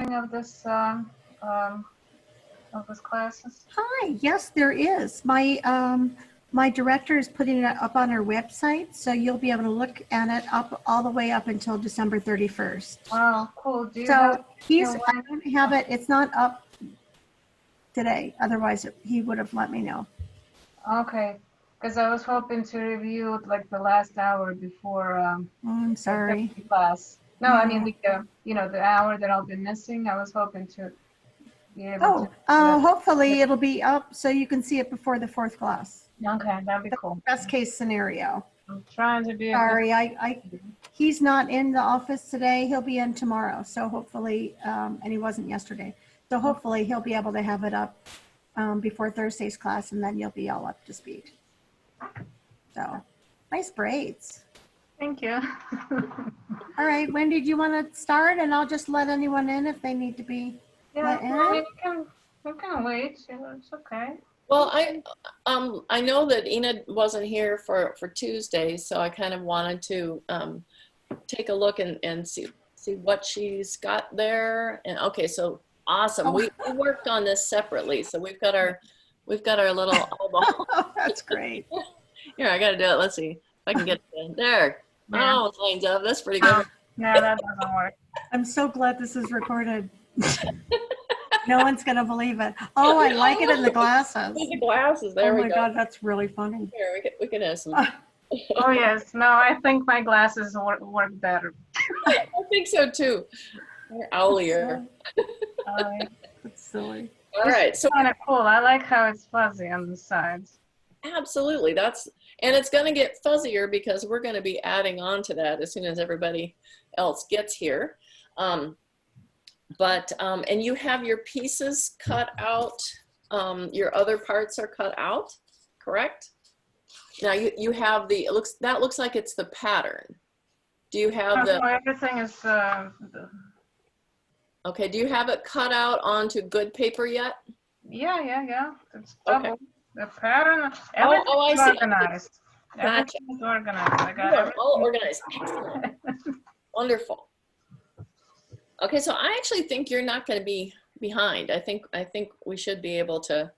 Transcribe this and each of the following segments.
recording of this classes? Hi, yes, there is. My director is putting it up on our website, so you'll be able to look at it up all the way up until December 31st. Wow, cool. Do you So have I don't have it, it's not up today. Otherwise, he would have let me know. Okay, because I was hoping to review like the last hour before I'm sorry. the class. No, I mean the hour that I'll be missing. I was hoping to be able to. Hopefully it'll be up so you can see it before the fourth class. Okay, that'd be cool. Best case scenario. I'm trying to be. Sorry, he's not in the office today. He'll be in tomorrow. So hopefully, and he wasn't yesterday. So hopefully he'll be able to have it up before Thursday's class, and then you'll be all up to speed. So nice braids. Thank you. All right, Wendy, do you want to start? And I'll just let anyone in if they need to be let in. I mean, we can wait. It's okay. Well, I know that Ina wasn't here for Tuesday, so I kind of wanted to take a look and see what she's got there. And okay, so awesome. We worked on this separately, so we've got our little eyeball. Oh, that's great. Here, I got to do it. Let's see if I can get it in there. Yeah. Oh, it lines up. That's pretty good. No, that doesn't work. I'm so glad this is recorded. No one's going to believe it. Oh, I like it in the glasses. The glasses. There we go. Oh my God, that's really funny. Here, we can have some. Oh yes. No, I think my glasses work better. I think so too. They're owlier. That's silly. All right. So kind of cool. I like how it's fuzzy on the sides. Absolutely. And it's going to get fuzzier because we're going to be adding on to that as soon as everybody else gets here. And you have your pieces cut out. Your other parts are cut out, correct? Now you have that looks like it's the pattern. Do you have everything is okay, do you have it cut out onto good paper yet? Yeah. It's okay. The pattern, everything's organized. Gotcha. Everything's organized. I got everything. All organized. Excellent. Wonderful. Okay, so I actually think you're not going to be behind. I think we should be able to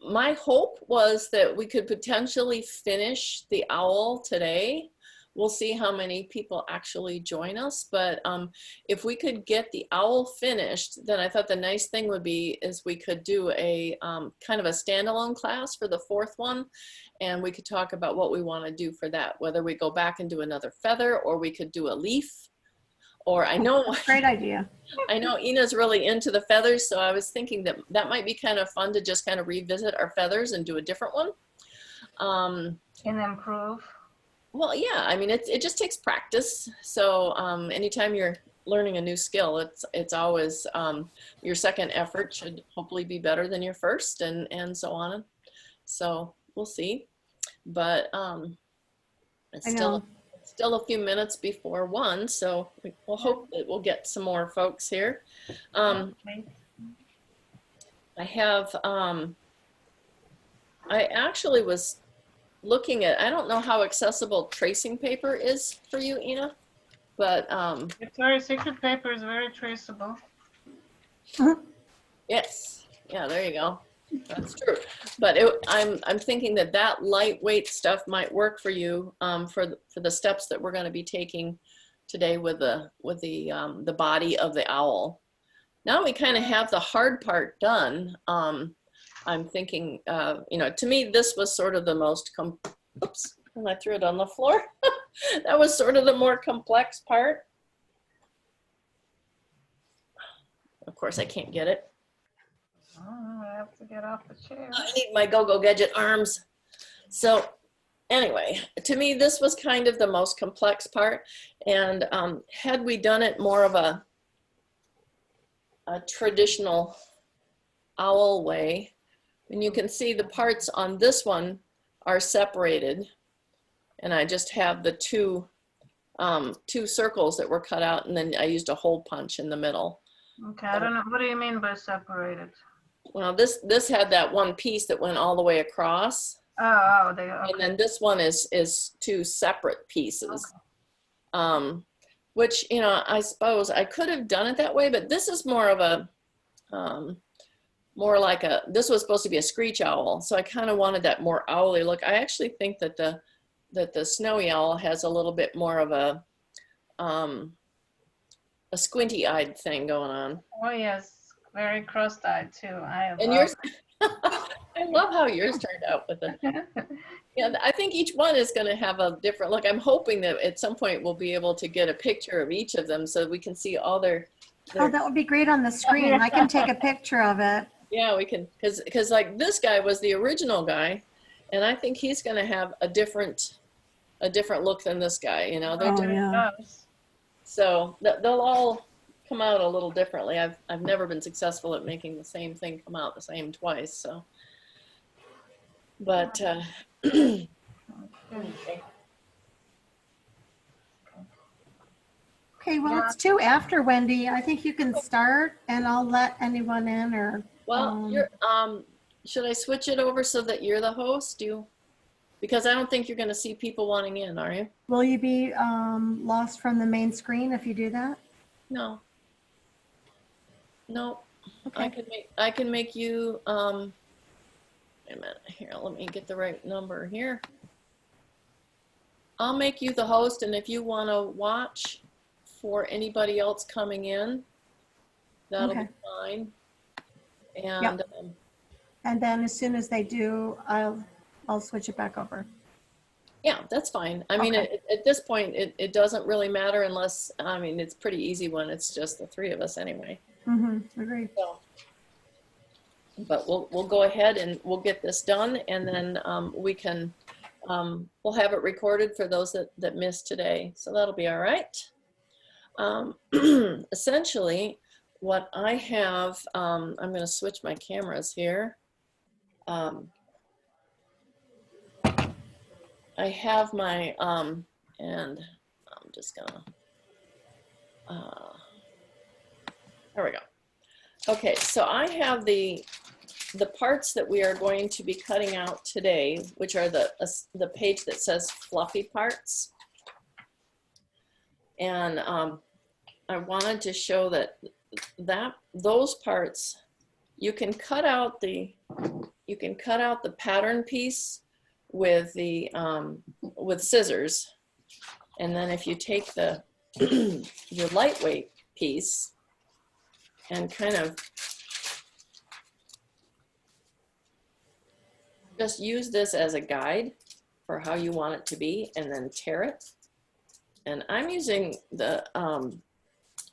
my hope was that we could potentially finish the owl today. We'll see how many people actually join us, but if we could get the owl finished, then I thought the nice thing would be is we could do a kind of a standalone class for the fourth one, and we could talk about what we want to do for that, whether we go back and do another feather or we could do a leaf. Or I know, great idea. I know Ina's really into the feathers, so I was thinking that might be kind of fun to just kind of revisit our feathers and do a different one. And improve. Well, yeah, I mean, it just takes practice. So anytime you're learning a new skill, it's always your second effort should hopefully be better than your first, and so on. So we'll see, but it's still a few minutes before 1, so we'll hope that we'll get some more folks here. I actually was looking at, I don't know how accessible tracing paper is for you, Ina, but Victoria's Secret paper is very traceable. Yes, yeah, there you go. That's true, but I'm thinking that lightweight stuff might work for you for the steps that we're going to be taking today with the body of the owl. Now we kind of have the hard part done. I'm thinking, to me this was sort of the most oops, and I threw it on the floor. That was sort of the more complex part. Of course, I can't get it. Oh, I have to get off the chair. I need my go-go gadget arms. So anyway, to me, this was kind of the most complex part. And had we done it more of a traditional owl way, and you can see the parts on this one are separated. And I just have the two circles that were cut out, and then I used a hole punch in the middle. Okay, I don't know. What do you mean by separated? Well, this had that one piece that went all the way across. Okay. And then this one is two separate pieces. Okay. which, you know, I suppose I could have done it that way, but this is more of a, more like a, this was supposed to be a screech owl. So I kind of wanted that more owly look. I actually think that the snowy owl has a little bit more of a squinty-eyed thing going on. Oh yes, very cross-eyed too. And yours, I love how yours turned out with it. Yeah, I think each one is going to have a different look. I'm hoping that at some point we'll be able to get a picture of each of them so we can see all their Oh, that would be great on the screen. I can take a picture of it. yeah, we can, because like this guy was the original guy, and I think he's going to have a different look than this guy. You know, they're Oh, different. yeah. So they'll all come out a little differently. I've never been successful at making the same thing come out the same twice. So, but Okay. Okay, well, it's 2 after, Wendy. I think you can start and I'll let anyone in or. well, you're should I switch it over so that you're the host? Because I don't think you're going to see people wanting in, are you? Will you be lost from the main screen if you do that? No. No. Okay. I can make you wait a minute here, let me get the right number here. I'll make you the host, and if you want to watch for anybody else coming in, that'll Okay. be fine. And Yep. And then as soon as they do, I'll switch it back over. yeah, that's fine. I mean, Okay. at this point, it doesn't really matter unless, I mean, it's pretty easy when it's just the 3 of us anyway. Mm-hmm. Agreed. So, but we'll go ahead and we'll get this done, and then we can we'll have it recorded for those that missed today. So that'll be all right. Essentially, what I have, I'm going to switch my cameras here. I have my, and I'm just gonna, there we go. Okay, so I have the parts that we are going to be cutting out today, which are the page that says fluffy parts. And I wanted to show that those parts, you can cut out the pattern piece with the with scissors, and then if you take the your lightweight piece and kind of just use this as a guide for how you want it to be, and then tear it. And I'm using the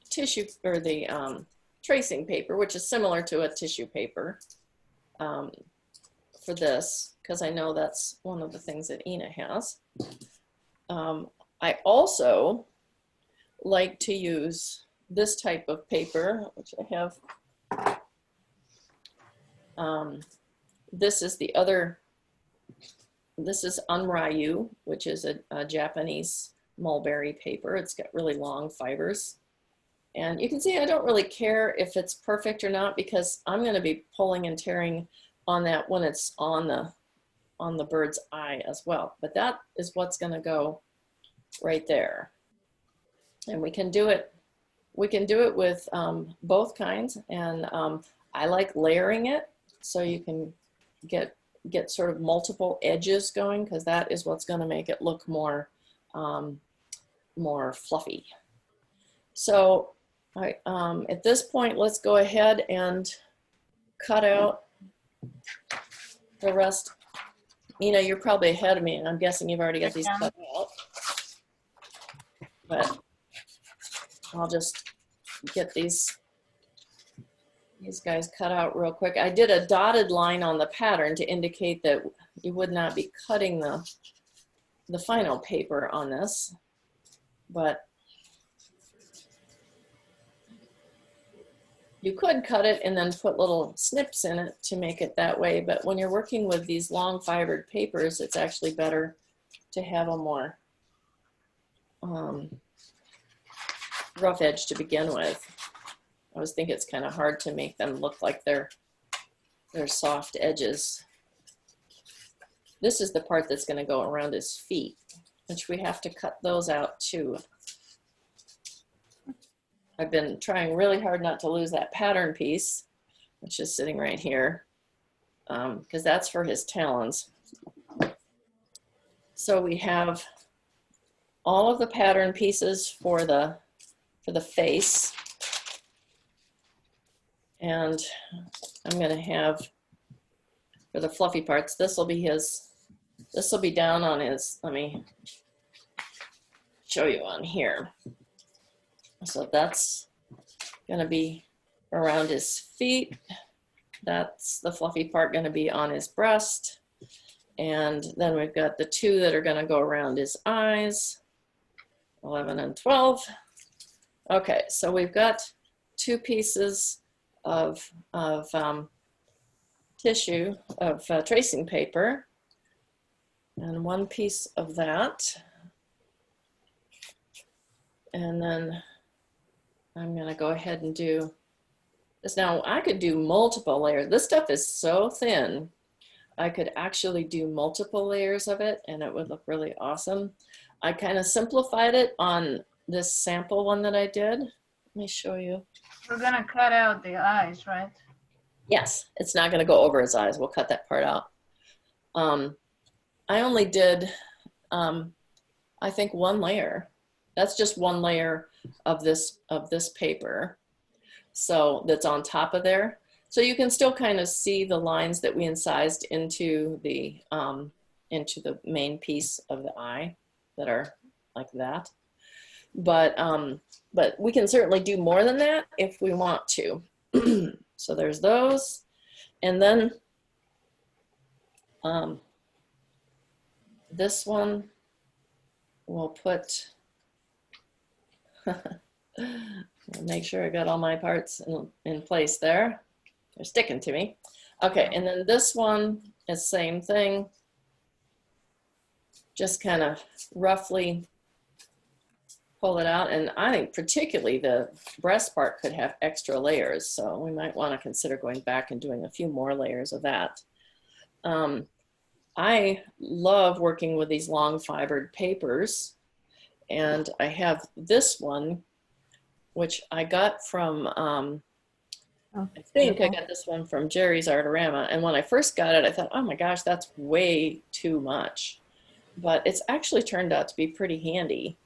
tissue, or the tracing paper, which is similar to a tissue paper for this, because I know that's one of the things that Ina has. I also like to use this type of paper, which I have. This is the other, this is Unryu, which is a Japanese mulberry paper. It's got really long fibers. And you can see I don't really care if it's perfect or not, because I'm going to be pulling and tearing on that when it's on the bird's eye as well. But that is what's going to go right there. And we can do it with both kinds. And I like layering it so you can get sort of multiple edges going, because that is what's going to make it look more more fluffy. So at this point, let's go ahead and cut out the rest. Ina, you're probably ahead of me, and I'm guessing you've already got these cut out. But I'll just get these guys cut out real quick. I did a dotted line on the pattern to indicate that you would not be cutting the final paper on this, but you could cut it and then put little snips in it to make it that way. But when you're working with these long fibered papers, it's actually better to have a more rough edge to begin with. I always think it's kind of hard to make them look like they're soft edges. This is the part that's going to go around his feet, which we have to cut those out too. I've been trying really hard not to lose that pattern piece, which is sitting right here, because that's for his talons. So we have all of the pattern pieces for the face. And I'm going to have, for the fluffy parts, this will be down on his, let me show you on here. So that's going to be around his feet. That's the fluffy part going to be on his breast. And then we've got the two that are going to go around his eyes, 11 and 12. Okay, so we've got two pieces of tissue, of tracing paper, and one piece of that. And then I'm going to go ahead and do this. Now, I could do multiple layers. This stuff is so thin. I could actually do multiple layers of it, and it would look really awesome. I kind of simplified it on this sample one that I did. Let me show you. We're going to cut out the eyes, right? Yes, it's not going to go over his eyes. We'll cut that part out. I only did, I think, one layer. That's just one layer of this paper. So that's on top of there. So you can still kind of see the lines that we incised into the main piece of the eye that are like that. But we can certainly do more than that if we want to. So there's those. And then this one we'll put, make sure I got all my parts in place there. They're sticking to me. Okay, and then this one is same thing. Just kind of roughly pull it out. And I think particularly the breast part could have extra layers. So we might want to consider going back and doing a few more layers of that. I love working with these long fibered papers. And I have this one, which I got from, I think I got this one from Jerry's Artorama. And when I first got it, I thought, oh my gosh, that's way too much. But it's actually turned out to be pretty handy.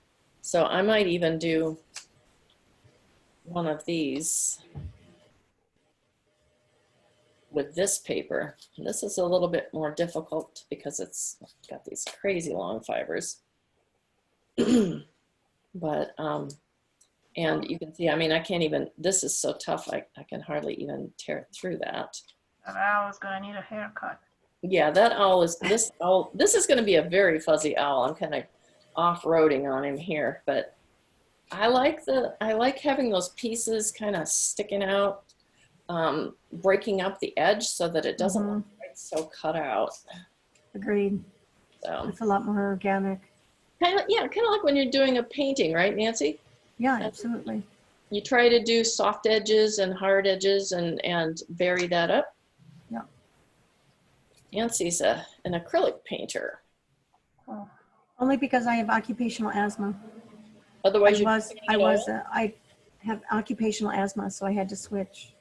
So I might even do one of these with this paper. And this is a little bit more difficult because it's got these crazy long fibers. But, and you can see, I mean, I can't even, this is so tough, I can hardly even tear through that. That owl is going to need a haircut. Yeah, that owl is, this is going to be a very fuzzy owl. I'm kind of off-roading on him here, but I like having those pieces kind of sticking out, breaking up the edge so that it doesn't look quite so cut out. Agreed. So It's a lot more organic. kind of like when you're doing a painting, right, Nancy? Yeah, absolutely. You try to do soft edges and hard edges and vary that up. Yeah. Nancy's an acrylic painter. Oh. Only because I have occupational asthma. Otherwise, I have occupational asthma, so I had to switch.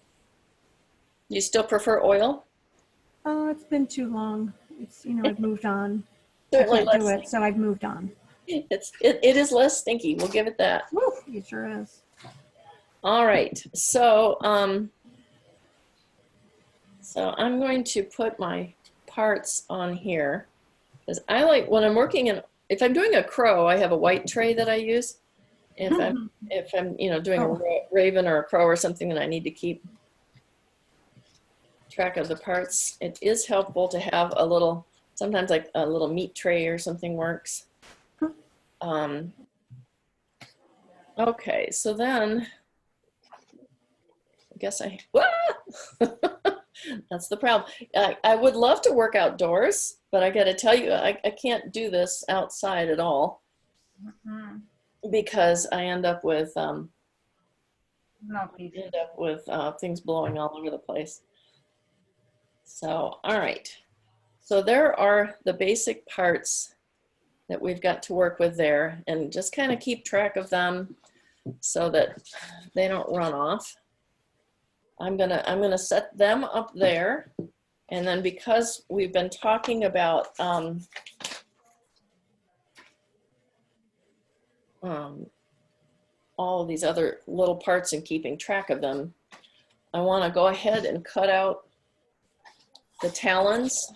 you still prefer oil? Oh, it's been too long. It's, I've moved on. Certainly I can't do it, so I've moved on. It is less stinky. We'll give it that. Woo, it sure is. All right. So, so I'm going to put my parts on here because I like when I'm working in. If I'm doing a crow, I have a white tray that I use. If I'm doing a raven or a crow or something that I need to keep track of the parts, it is helpful to have a little. Sometimes like a little meat tray or something works. Okay, so then I guess that's the problem. I would love to work outdoors, but I got to tell you, I can't do this outside at all because I end up with things blowing all over the place. So, all right. So there are the basic parts that we've got to work with there, and just kind of keep track of them. so that they don't run off. I'm gonna set them up there, and then because we've been talking about all of these other little parts and keeping track of them, I want to go ahead and cut out the talons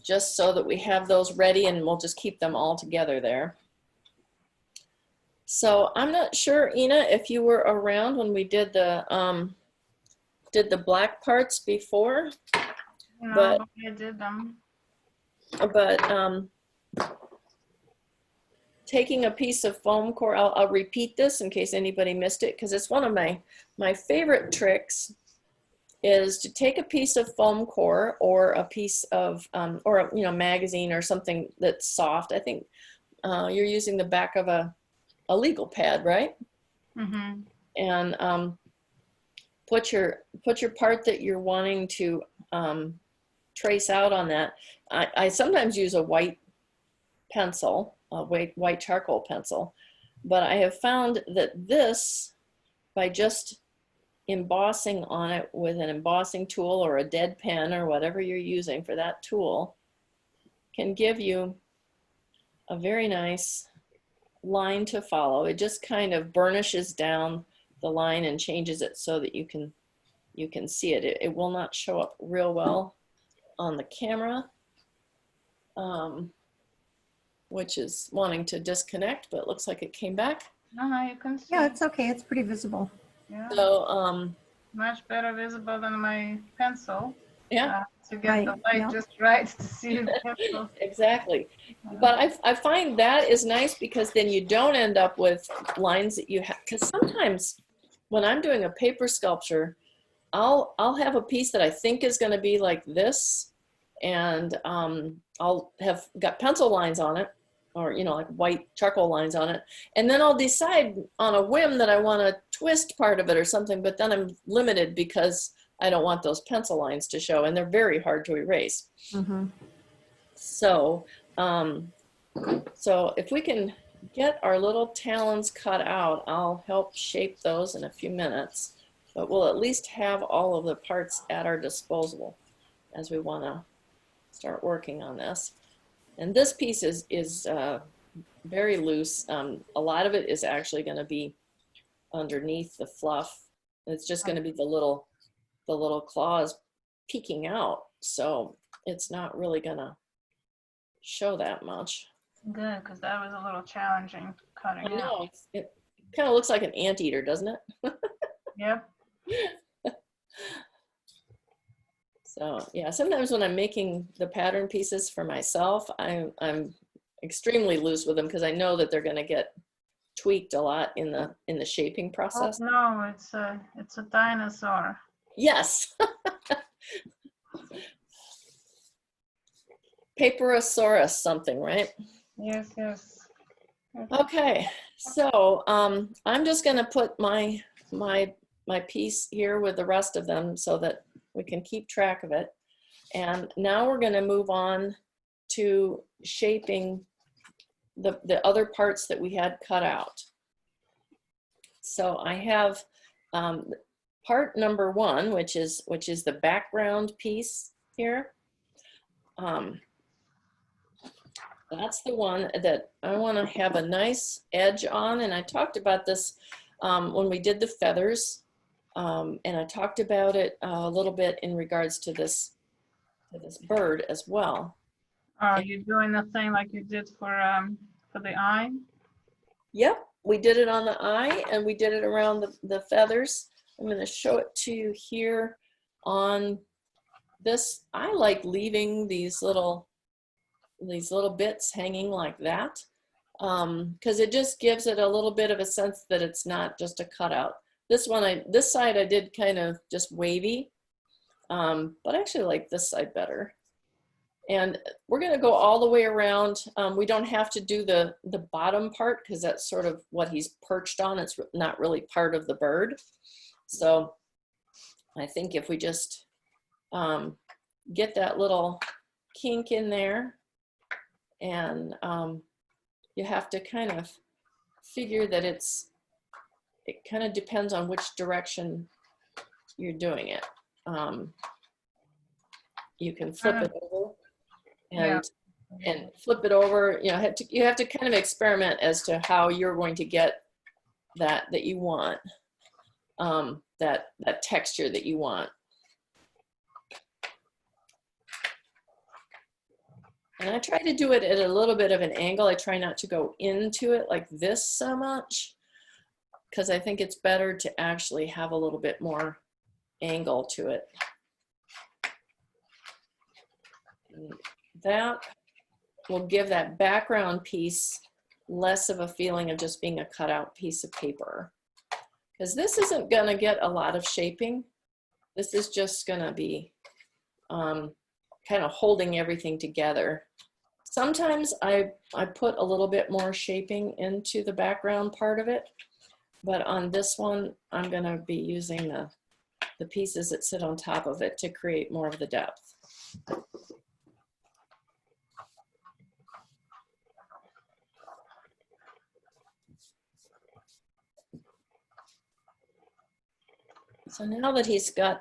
just so that we have those ready, and we'll just keep them all together there. So I'm not sure, Ina, if you were around when we did the black parts before. No, but I did them. Taking a piece of foam core, I'll repeat this in case anybody missed it, because it's one of my favorite tricks, is to take a piece of foam core or a piece of, or a magazine or something that's soft. I think you're using the back of a legal pad, right? Mm-hmm. And put your part that you're wanting to trace out on that. I sometimes use a white pencil, a white charcoal pencil, but I have found that this, by just embossing on it with an embossing tool or a dead pen or whatever you're using for that tool, can give you a very nice line to follow. It just kind of burnishes down the line and changes it so that you can see it. It will not show up real well on the camera, which is wanting to disconnect, but it looks like it came back. No, you can see. Yeah, it's okay. It's pretty visible. Yeah. So Much better visible than my pencil. yeah, To get Right, the light yeah. just right to see the pencil. exactly. But I find that is nice, because then you don't end up with lines that you have, because sometimes when I'm doing a paper sculpture, I'll have a piece that I think is going to be like this, and I'll have got pencil lines on it, or like white charcoal lines on it, and then I'll decide on a whim that I want to twist part of it or something, but then I'm limited because I don't want those pencil lines to show, and they're very hard to erase. Mm-hmm. So so if we can get our little talons cut out, I'll help shape those in a few minutes, but we'll at least have all of the parts at our disposal as we want to start working on this. And this piece is very loose. A lot of it is actually going to be underneath the fluff. It's just going to be the little claws peeking out. So it's not really going to show that much. Good, because that was a little challenging cutting I know. out. It kind of looks like an anteater, doesn't it? Yep. So yeah, sometimes when I'm making the pattern pieces for myself, I'm extremely loose with them, because I know that they're going to get tweaked a lot in the shaping process. Oh, no, it's a dinosaur. Yes. Paperosaurus something, right? Yes, yes. Okay, so I'm just going to put my piece here with the rest of them so that we can keep track of it. And now we're going to move on to shaping the other parts that we had cut out. So I have part number 1, which is the background piece here. That's the one that I want to have a nice edge on, and I talked about this when we did the feathers, and I talked about it a little bit in regards to this bird as well. Are you doing the thing like you did for the eye? Yep, we did it on the eye, and we did it around the feathers. I'm going to show it to you here on this. I like leaving these little bits hanging like that, because it just gives it a little bit of a sense that it's not just a cutout. This side I did kind of just wavy, but I actually like this side better. And we're going to go all the way around. We don't have to do the bottom part, because that's sort of what he's perched on. It's not really part of the bird. So I think if we just get that little kink in there, and you have to kind of figure that it kind of depends on which direction you're doing it. You can flip it over and flip it over. You know, you have to kind of experiment as to how you're going to get that you want, that texture that you want. And I try to do it at a little bit of an angle. I try not to go into it like this so much, because I think it's better to actually have a little bit more angle to it. And that will give that background piece less of a feeling of just being a cutout piece of paper. Because this isn't gonna get a lot of shaping. This is just gonna be kind of holding everything together. Sometimes I put a little bit more shaping into the background part of it, but on this one, I'm gonna be using the pieces that sit on top of it to create more of the depth. So now that he's got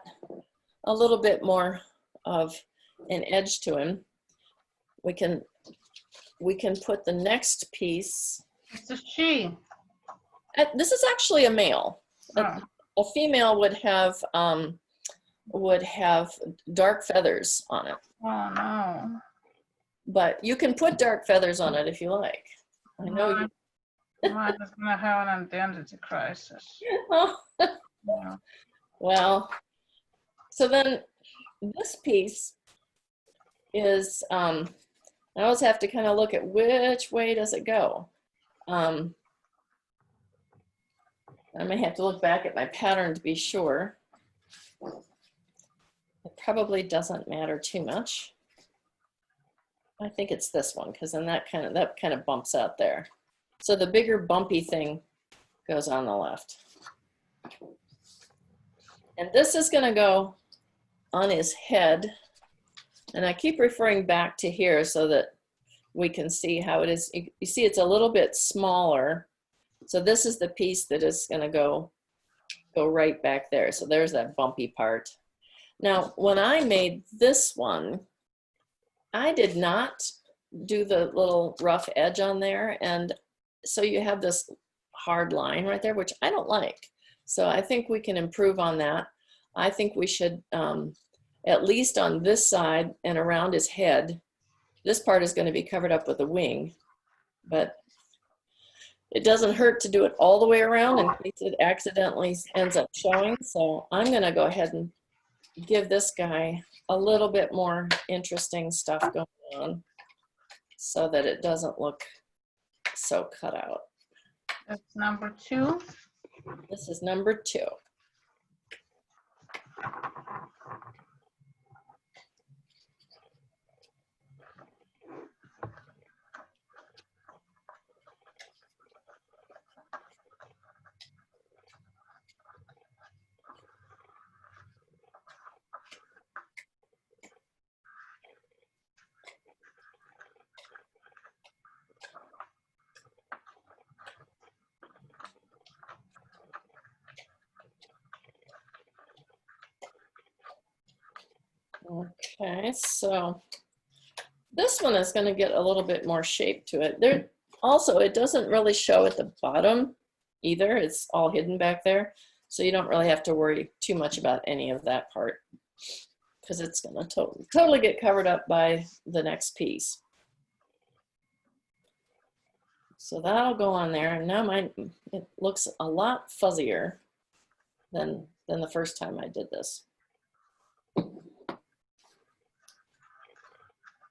a little bit more of an edge to him, we can put the next piece. It's a she. This is actually a male. Oh. A female would have dark feathers on it. Oh no. But you can put dark feathers on it if you like. I know you. Mine is gonna have an identity crisis. Oh. Yeah. Well, so then this piece is, I always have to kind of look at which way does it go. I may have to look back at my pattern to be sure. It probably doesn't matter too much. I think it's this one, because then that kind of bumps out there. So the bigger bumpy thing goes on the left. And this is going to go on his head. And I keep referring back to here so that we can see how it is. You see it's a little bit smaller. So this is the piece that is going to go right back there. So there's that bumpy part. Now, when I made this one, I did not do the little rough edge on there. And so you have this hard line right there, which I don't like. So I think we can improve on that. I think we should, at least on this side and around his head, this part is going to be covered up with a wing, but it doesn't hurt to do it all the way around in case it accidentally ends up showing. So I'm going to go ahead and give this guy a little bit more interesting stuff going on so that it doesn't look so cut out. That's number 2. This is number 2. Okay, so this one is going to get a little bit more shape to it. There also, it doesn't really show at the bottom either. It's all hidden back there. So you don't really have to worry too much about any of that part because it's going to totally get covered up by the next piece. So that'll go on there. And now it looks a lot fuzzier than the first time I did this.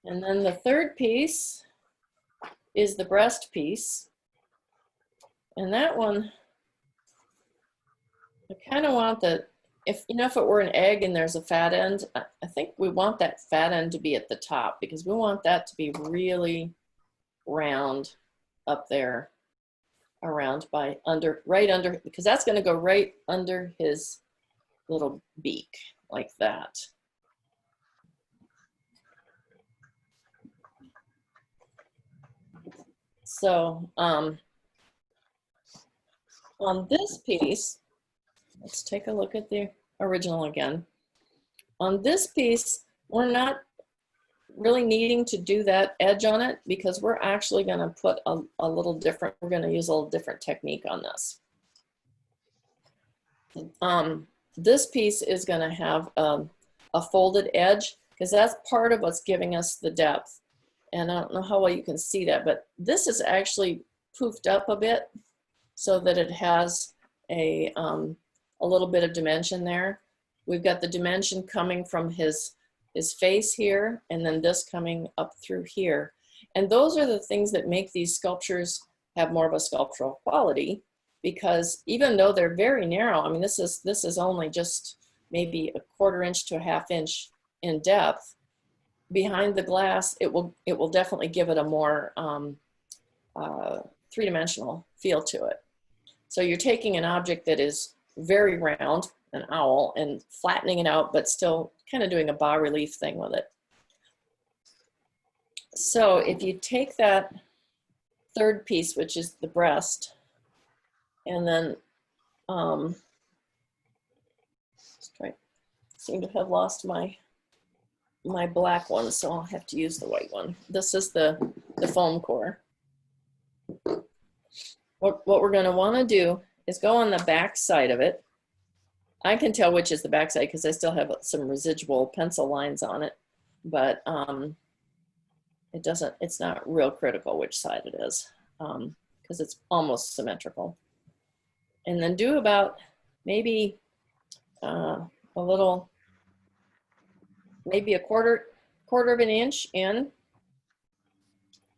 And then the third piece is the breast piece. And that one, I kind of want if it were an egg and there's a fat end, I think we want that fat end to be at the top because we want that to be really round up there around right under, because that's going to go right under his little beak like that. So On this piece, let's take a look at the original again. On this piece, we're not really needing to do that edge on it because we're actually going to put a little different, we're going to use a little different technique on this. This piece is going to have a folded edge because that's part of what's giving us the depth. And I don't know how well you can see that, but this is actually poofed up a bit so that it has a little bit of dimension there. We've got the dimension coming from his face here, and then this coming up through here. And those are the things that make these sculptures have more of a sculptural quality, because even though they're very narrow, I mean, this is only just maybe a 1/4 inch to a 1/2 inch in depth. Behind the glass, it will definitely give it a more three-dimensional feel to it. So you're taking an object that is very round, an owl, and flattening it out, but still kind of doing a bas relief thing with it. So if you take that third piece, which is the breast, and then seem to have lost my black one, so I'll have to use the white one. This is the foam core. What we're going to want to do is go on the back side of it. I can tell which is the back side because I still have some residual pencil lines on it, but it's not real critical which side it is because it's almost symmetrical. And then do about maybe maybe a quarter of an inch in.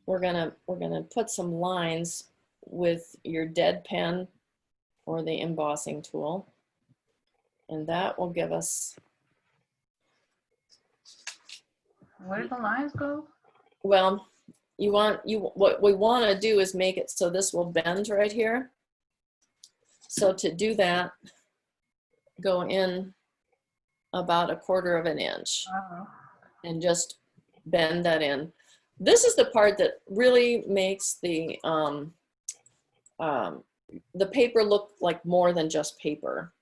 We're gonna put some lines with your dead pen or the embossing tool, and that will give us. Where do the lines go? Well, what we want to do is make it so this will bend right here. So to do that, go in about a 1/4 of an inch and just bend that in. This is the part that really makes the paper look like more than just paper.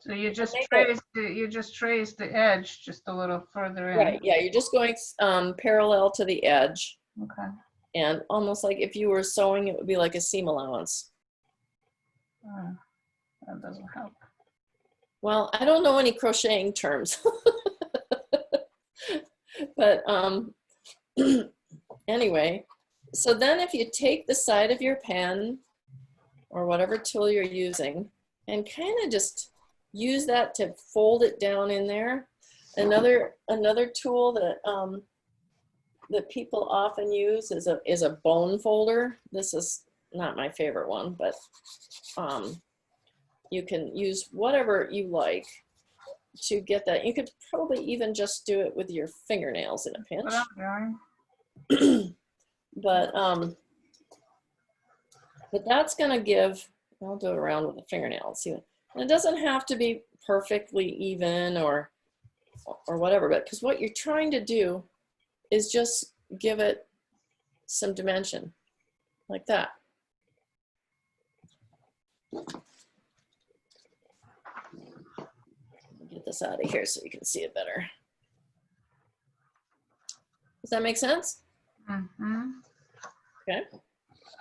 So you just trace the edge just a little further in. Right, yeah, you're just going parallel to the edge. Okay. And almost like if you were sewing, it would be like a seam allowance. Oh, that doesn't help. Well, I don't know any crocheting terms. But anyway, so then if you take the side of your pen or whatever tool you're using and kind of just use that to fold it down in there. Another tool that that people often use is a bone folder. This is not my favorite one, but you can use whatever you like to get that. You could probably even just do it with your fingernails in a pinch. But that's gonna give, I'll do it around with a fingernail and see. And it doesn't have to be perfectly even or whatever, but because what you're trying to do is just give it some dimension like that. Get this out of here so you can see it better. Does that make sense? Mm-hmm. Okay.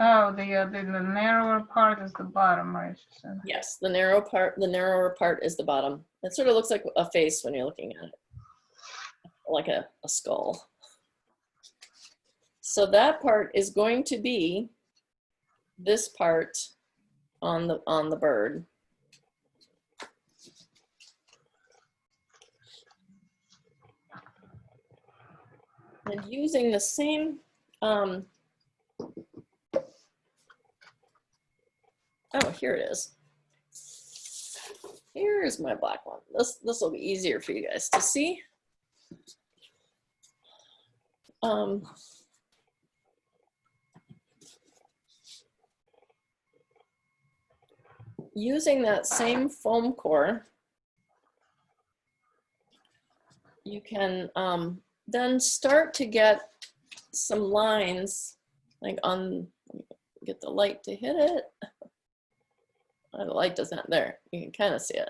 Oh, the narrower part is the bottom, right? Yes, the narrower part is the bottom. It sort of looks like a face when you're looking at it, like a skull. So that part is going to be this part on the bird. And using the same, oh, here it is. Here's my black one. This will be easier for you guys to see. Using that same foam core, you can then start to get some lines, like on, get the light to hit it. Oh, the light doesn't, there, you can kind of see it.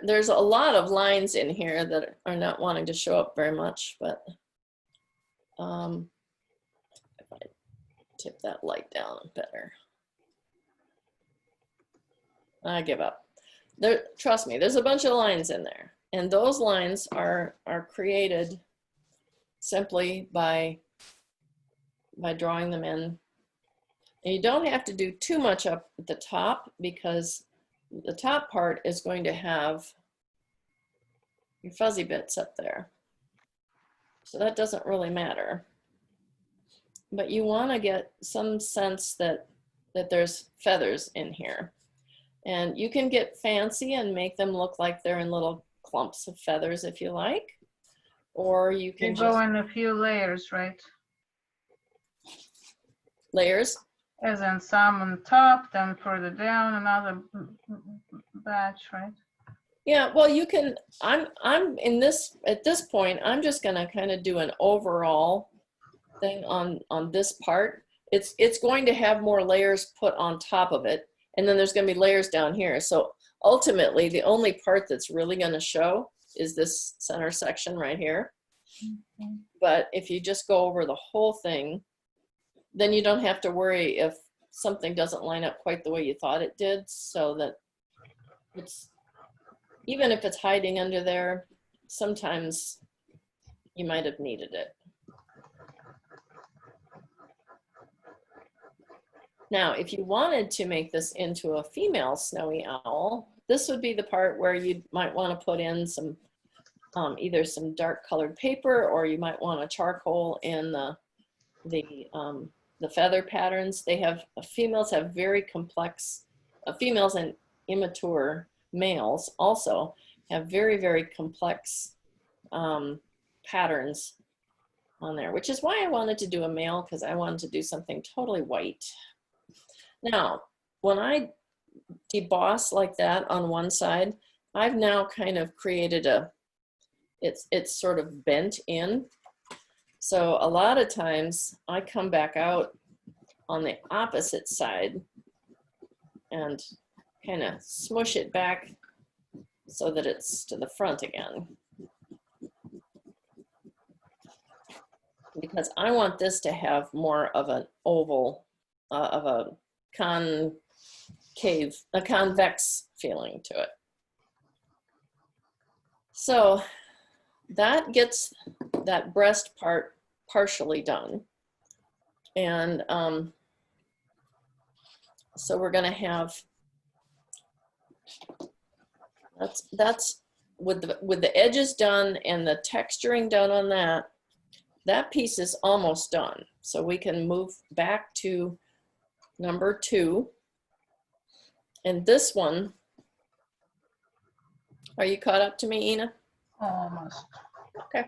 There's a lot of lines in here that are not wanting to show up very much, but if I tip that light down better. I give up. Trust me, there's a bunch of lines in there, and those lines are created simply by drawing them in. And you don't have to do too much up at the top, because the top part is going to have your fuzzy bits up there. So that doesn't really matter. But you want to get some sense that there's feathers in here. And you can get fancy and make them look like they're in little clumps of feathers if you like. Or you can go in a few layers, right? Layers? As in some on top, then further down, another batch, right? Yeah, well, you can, I'm in this, at this point, I'm just gonna kind of do an overall thing on this part. It's going to have more layers put on top of it, and then there's gonna be layers down here. So ultimately, the only part that's really gonna show is this center section right here. Okay. But if you just go over the whole thing, then you don't have to worry if something doesn't line up quite the way you thought it did, so that it's, even if it's hiding under there, sometimes you might have needed it. Now, if you wanted to make this into a female snowy owl, this would be the part where you might want to put in some, either some dark colored paper, or you might want a charcoal in the feather patterns. They have, females have very complex, females and immature males also have very, very complex patterns on there, which is why I wanted to do a male, because I wanted to do something totally white. Now, when I deboss like that on one side, I've now kind of created a, it's sort of bent in. So a lot of times I come back out on the opposite side and kind of smush it back so that it's to the front again. Because I want this to have more of an oval, of a convex feeling to it. So that gets that breast part partially done. And so we're gonna have, that's with the edges done and the texturing done on that, that piece is almost done. So we can move back to number 2. And this one, are you caught up to me, Ina? Almost. Okay.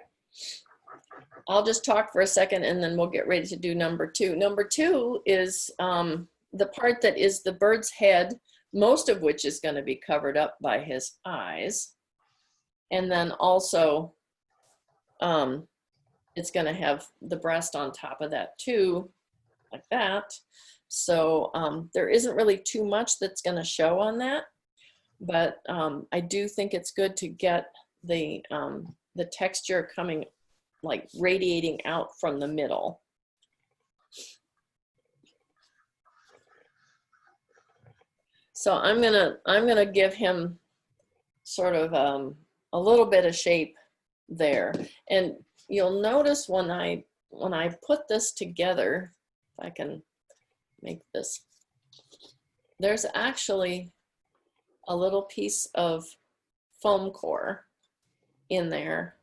I'll just talk for a second and then we'll get ready to do number 2. Number 2 is the part that is the bird's head, most of which is going to be covered up by his eyes. And then also it's going to have the breast on top of that too, like that. So there isn't really too much that's going to show on that, but I do think it's good to get the texture coming, like radiating out from the middle. So I'm gonna give him sort of a little bit of shape there, and you'll notice when I put this together, if I can make this, there's actually a little piece of foam core in there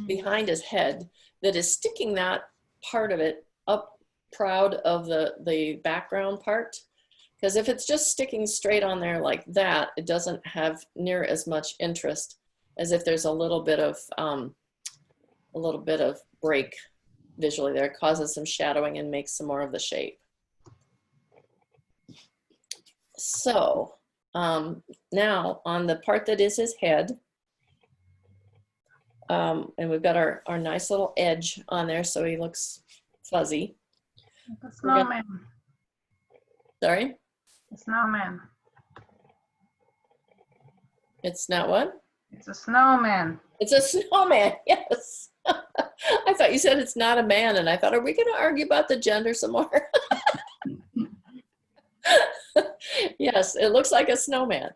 behind his head that is sticking that part of it up proud of the background part. Because if it's just sticking straight on there like that, it doesn't have near as much interest as if there's a little bit of break visually there. It causes some shadowing and makes some more of the shape. So now on the part that is his head, and we've got our nice little edge on there so he looks fuzzy. The snowman. Sorry? A snowman. It's not what? It's a snowman. It's a snowman, yes. I thought you said it's not a man, and I thought, are we going to argue about the gender some more? Yes, it looks like a snowman.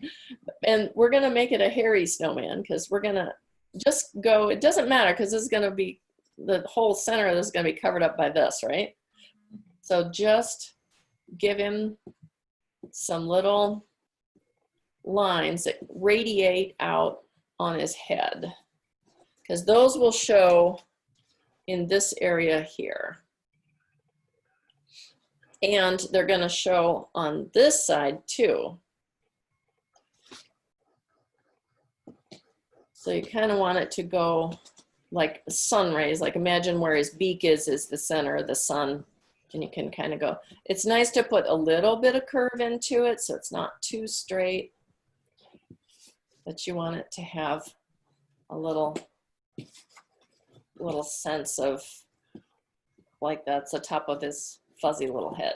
And we're going to make it a hairy snowman because we're going to just go, it doesn't matter because this is going to be, the whole center of this is going to be covered up by this, right? So just give him some little lines that radiate out on his head, because those will show in this area here. And they're going to show on this side too. So you kind of want it to go like sun rays, like imagine where his beak is the center of the sun. And you can kind of go, it's nice to put a little bit of curve into it so it's not too straight, but you want it to have a little sense of like that's the top of his fuzzy little head.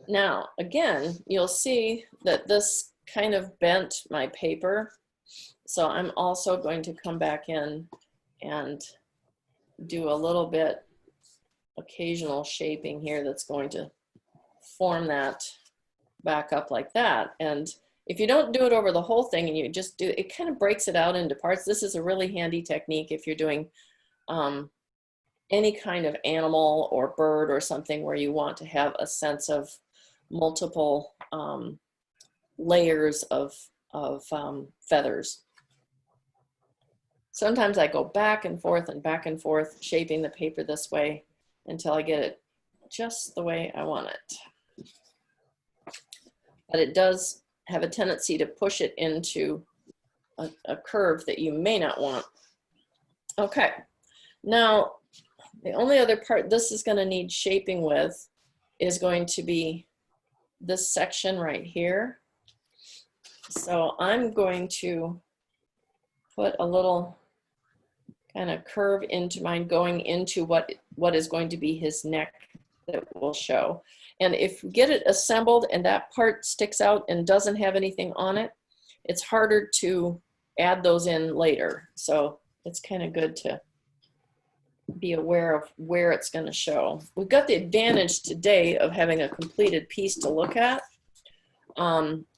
Now, again, you'll see that this kind of bent my paper. So I'm also going to come back in and do a little bit occasional shaping here that's going to form that back up like that. And if you don't do it over the whole thing and you just do, it kind of breaks it out into parts. This is a really handy technique if you're doing any kind of animal or bird or something where you want to have a sense of multiple layers of feathers. Sometimes I go back and forth, shaping the paper this way until I get it just the way I want it. But it does have a tendency to push it into a curve that you may not want. Okay, now the only other part this is going to need shaping with is going to be this section right here. So I'm going to put a little kind of curve into mine going into what is going to be his neck that will show. And if you get it assembled and that part sticks out and doesn't have anything on it, it's harder to add those in later. So it's kind of good to be aware of where it's going to show. We've got the advantage today of having a completed piece to look at.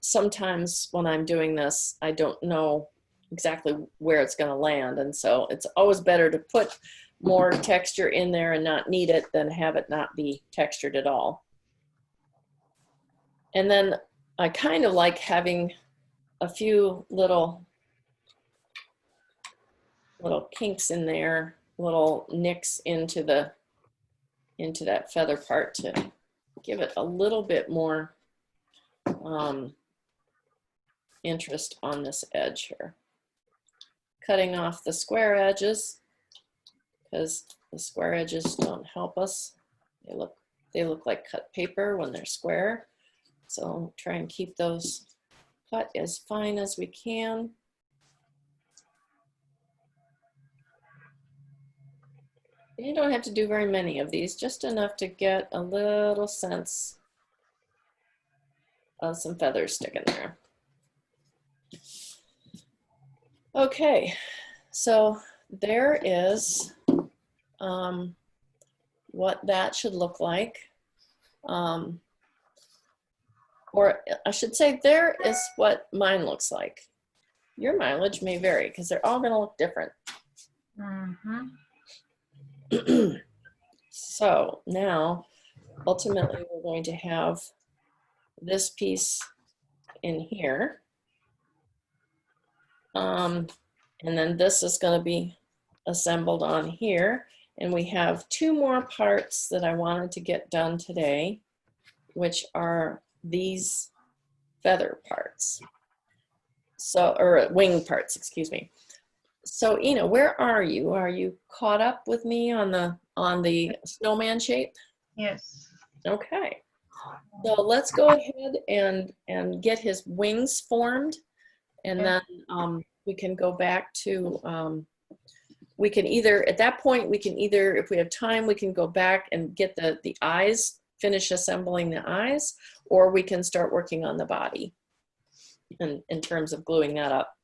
Sometimes when I'm doing this, I don't know exactly where it's going to land. And so it's always better to put more texture in there and not need it than have it not be textured at all. And then I kind of like having a few little kinks in there, little nicks into that feather part to give it a little bit more interest on this edge here. Cutting off the square edges because the square edges don't help us. They look like cut paper when they're square. So try and keep those cut as fine as we can. You don't have to do very many of these, just enough to get a little sense of some feathers sticking there. Okay, so there is what that should look like. Or I should say, there is what mine looks like. Your mileage may vary because they're all going to look different. Mm-hmm. So now, ultimately, we're going to have this piece in here. And then this is going to be assembled on here. And we have two more parts that I wanted to get done today, which are these feather parts. So, or wing parts, excuse me. So, Ina, where are you? Are you caught up with me on the snowman shape? Yes. Okay. So let's go ahead and get his wings formed, and then we can go back to we can either, at that point, we can either, if we have time, we can go back and get the eyes, finish assembling the eyes, or we can start working on the body in terms of gluing that up.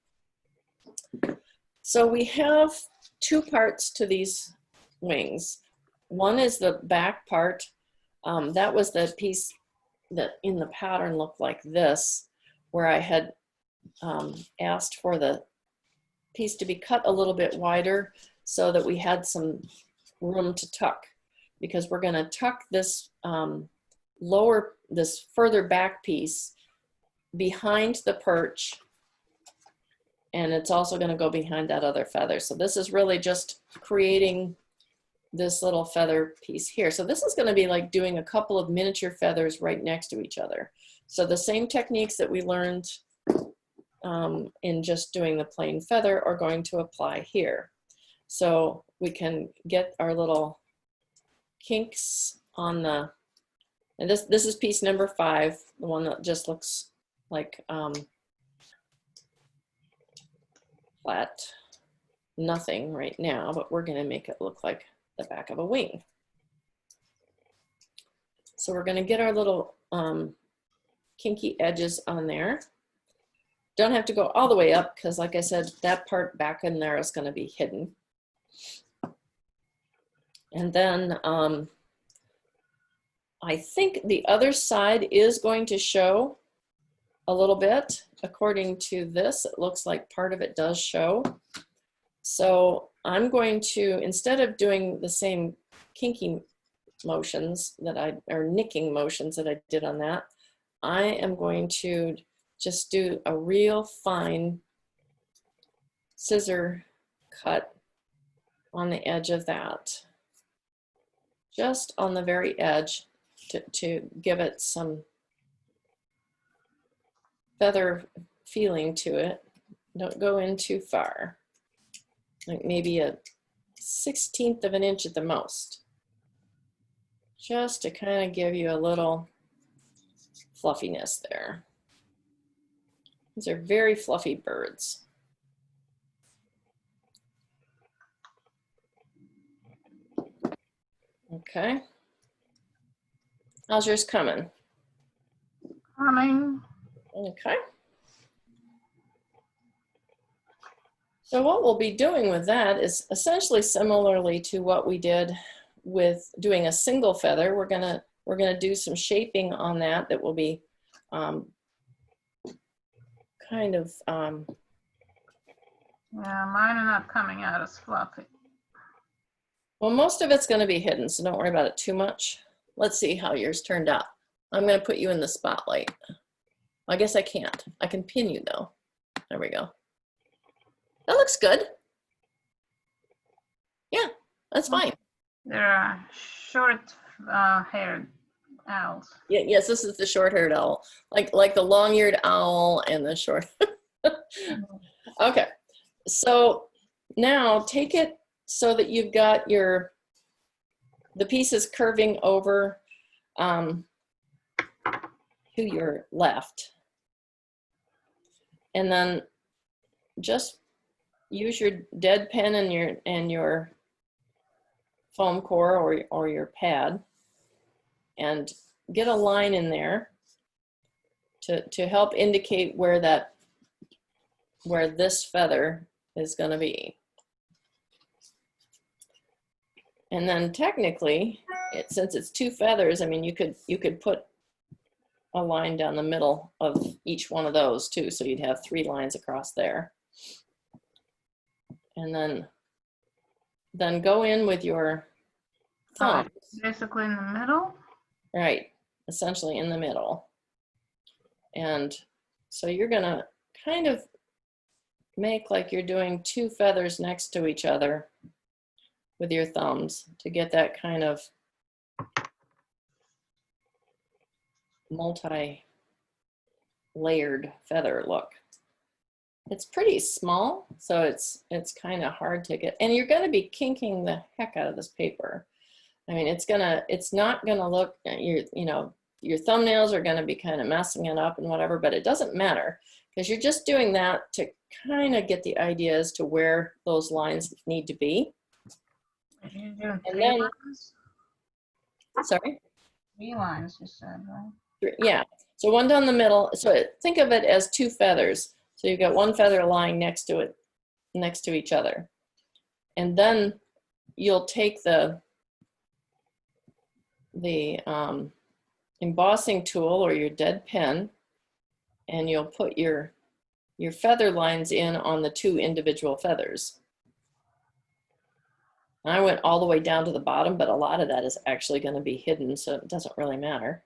So we have two parts to these wings. One is the back part. That was the piece that in the pattern looked like this, where I had asked for the piece to be cut a little bit wider so that we had some room to tuck, because we're going to tuck this this further back piece behind the perch, and it's also going to go behind that other feather. So this is really just creating this little feather piece here. So this is going to be like doing a couple of miniature feathers right next to each other. So the same techniques that we learned in just doing the plain feather are going to apply here. So we can get our little kinks on the, and this is piece number 5, the one that just looks like flat nothing right now, but we're going to make it look like the back of a wing. So we're going to get our little kinky edges on there. Don't have to go all the way up, because like I said, that part back in there is going to be hidden. And then I think the other side is going to show a little bit. According to this, it looks like part of it does show. So I'm going to, instead of doing the same kinky motions that or nicking motions that I did on that, I am going to just do a real fine scissor cut on the edge of that, just on the very edge, to give it some feather feeling to it. Don't go in too far, like maybe a 1/16 of an inch at the most, just to kind of give you a little fluffiness there. These are very fluffy birds. Okay. How's yours coming? Coming. Okay. So what we'll be doing with that is essentially similarly to what we did with doing a single feather. We're gonna do some shaping on that will be kind of Yeah, mine are not coming out as fluffy. well, most of it's going to be hidden, so don't worry about it too much. Let's see how yours turned out. I'm going to put you in the spotlight. I guess I can't. I can pin you though. There we go. That looks good. Yeah, that's fine. They're short-haired owls. Yeah, yes, this is the short-haired owl, like the long-eared owl and the short. Okay, so now take it so that you've got the pieces curving over to your left, and then just use your dead pen and your foam core or your pad, and get a line in there to help indicate where this feather is going to be. And then technically, since it's 2 feathers, I mean, you could put a line down the middle of each one of those too, so you'd have 3 lines across there. And then go in with your thumb. Basically in the middle? Right, essentially in the middle. And so you're gonna kind of make like you're doing 2 feathers next to each other with your thumbs to get that kind of multi-layered feather look. It's pretty small, so it's kind of hard to get, and you're going to be kinking the heck out of this paper. I mean, it's not going to look, you know, your thumbnails are going to be kind of messing it up and whatever, but it doesn't matter because you're just doing that to kind of get the idea as to where those lines need to be. You're doing And three then, lines? sorry? 3 lines, you said, right? Yeah, so one down the middle. So think of it as 2 feathers. So you've got 1 feather lying next to it, next to each other. And then you'll take the embossing tool or your dead pen, and you'll put your feather lines in on the 2 individual feathers. And I went all the way down to the bottom, but a lot of that is actually going to be hidden, so it doesn't really matter.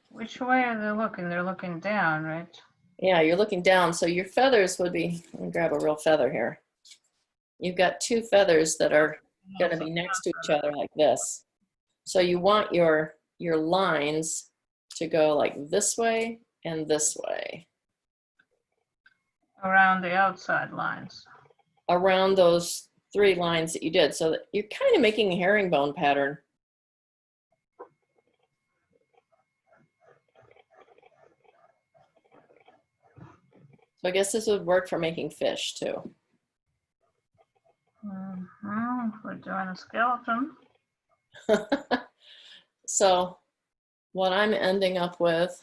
Which way are they looking? They're looking down, right? Yeah, you're looking down, so your feathers would be, let me grab a real feather here. You've got 2 feathers that are going to be next to each other like this. So you want your lines to go like this way and this way. Around the outside lines. Around those 3 lines that you did. So that you're kind of making a herringbone pattern. So I guess this would work for making fish too. We're doing a skeleton. So what I'm ending up with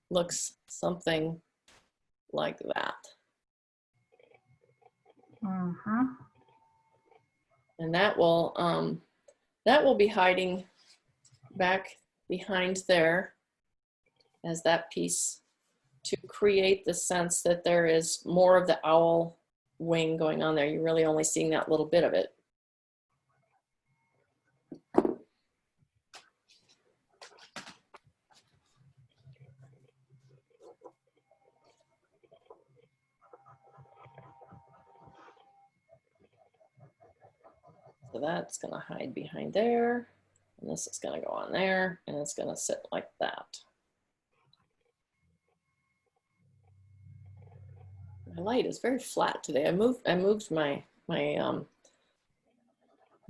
looks something like that. And that will be hiding back behind there as that piece to create the sense that there is more of the owl wing going on there. You're really only seeing that little bit of it. So that's going to hide behind there, and this is going to go on there, and it's going to sit like that. My light is very flat today. I moved my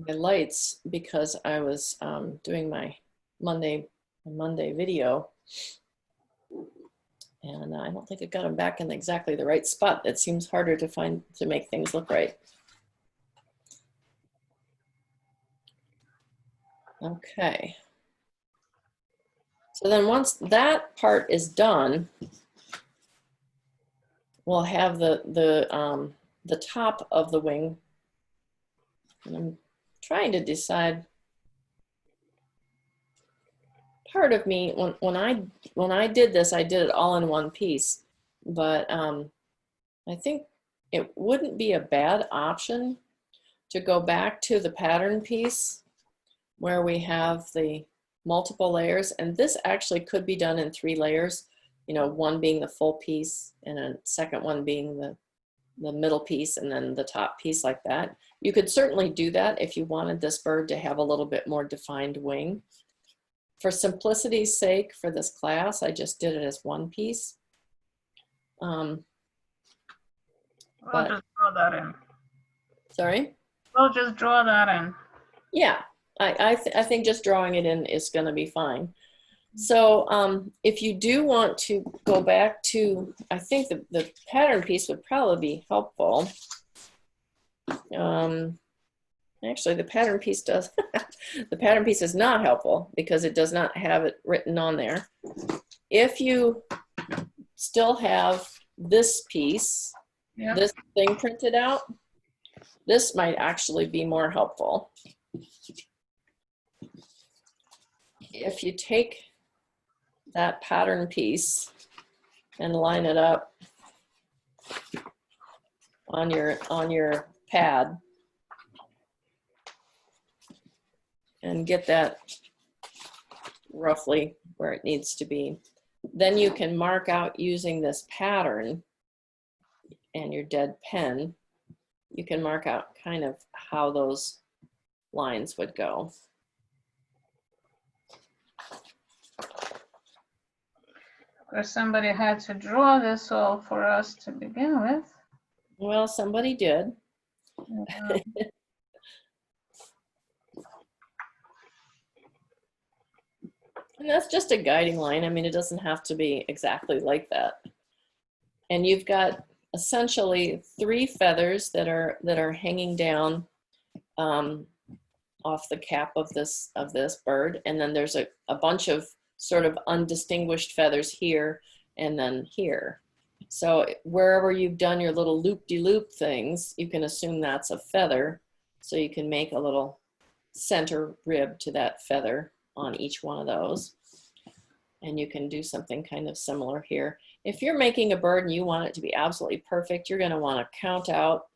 lights because I was doing my Monday video, and I don't think I got them back in exactly the right spot. It seems harder to make things look right. Okay. So then once that part is done, we'll have the top of the wing. And I'm trying to decide. Part of me, when I did this, I did it all in one piece. But I think it wouldn't be a bad option to go back to the pattern piece where we have the multiple layers, and this actually could be done in 3 layers, you know, one being the full piece and a second one being the middle piece and then the top piece like that. You could certainly do that if you wanted this bird to have a little bit more defined wing. For simplicity's sake for this class, I just did it as one piece. We'll just draw that in. Sorry? We'll just draw that in. Yeah. I think just drawing it in is going to be fine. So if you do want to go back to, I think the pattern piece would probably be helpful. Actually, the pattern piece does. The pattern piece is not helpful because it does not have it written on there. If you still have this piece, Yep. this thing printed out, this might actually be more helpful. If you take that pattern piece and line it up on your pad and get that roughly where it needs to be, then you can mark out using this pattern and your dead pen. You can mark out kind of how those lines would go. Of course, somebody had to draw this all for us to begin with. Well, somebody did. And that's just a guiding line. I mean, it doesn't have to be exactly like that. And you've got essentially 3 feathers that are hanging down off the cap of this bird, and then there's a bunch of sort of undistinguished feathers here and then here. So wherever you've done your little loop-de-loop things, you can assume that's a feather. So you can make a little center rib to that feather on each one of those. And you can do something kind of similar here. If you're making a bird and you want it to be absolutely perfect, you're going to want to count out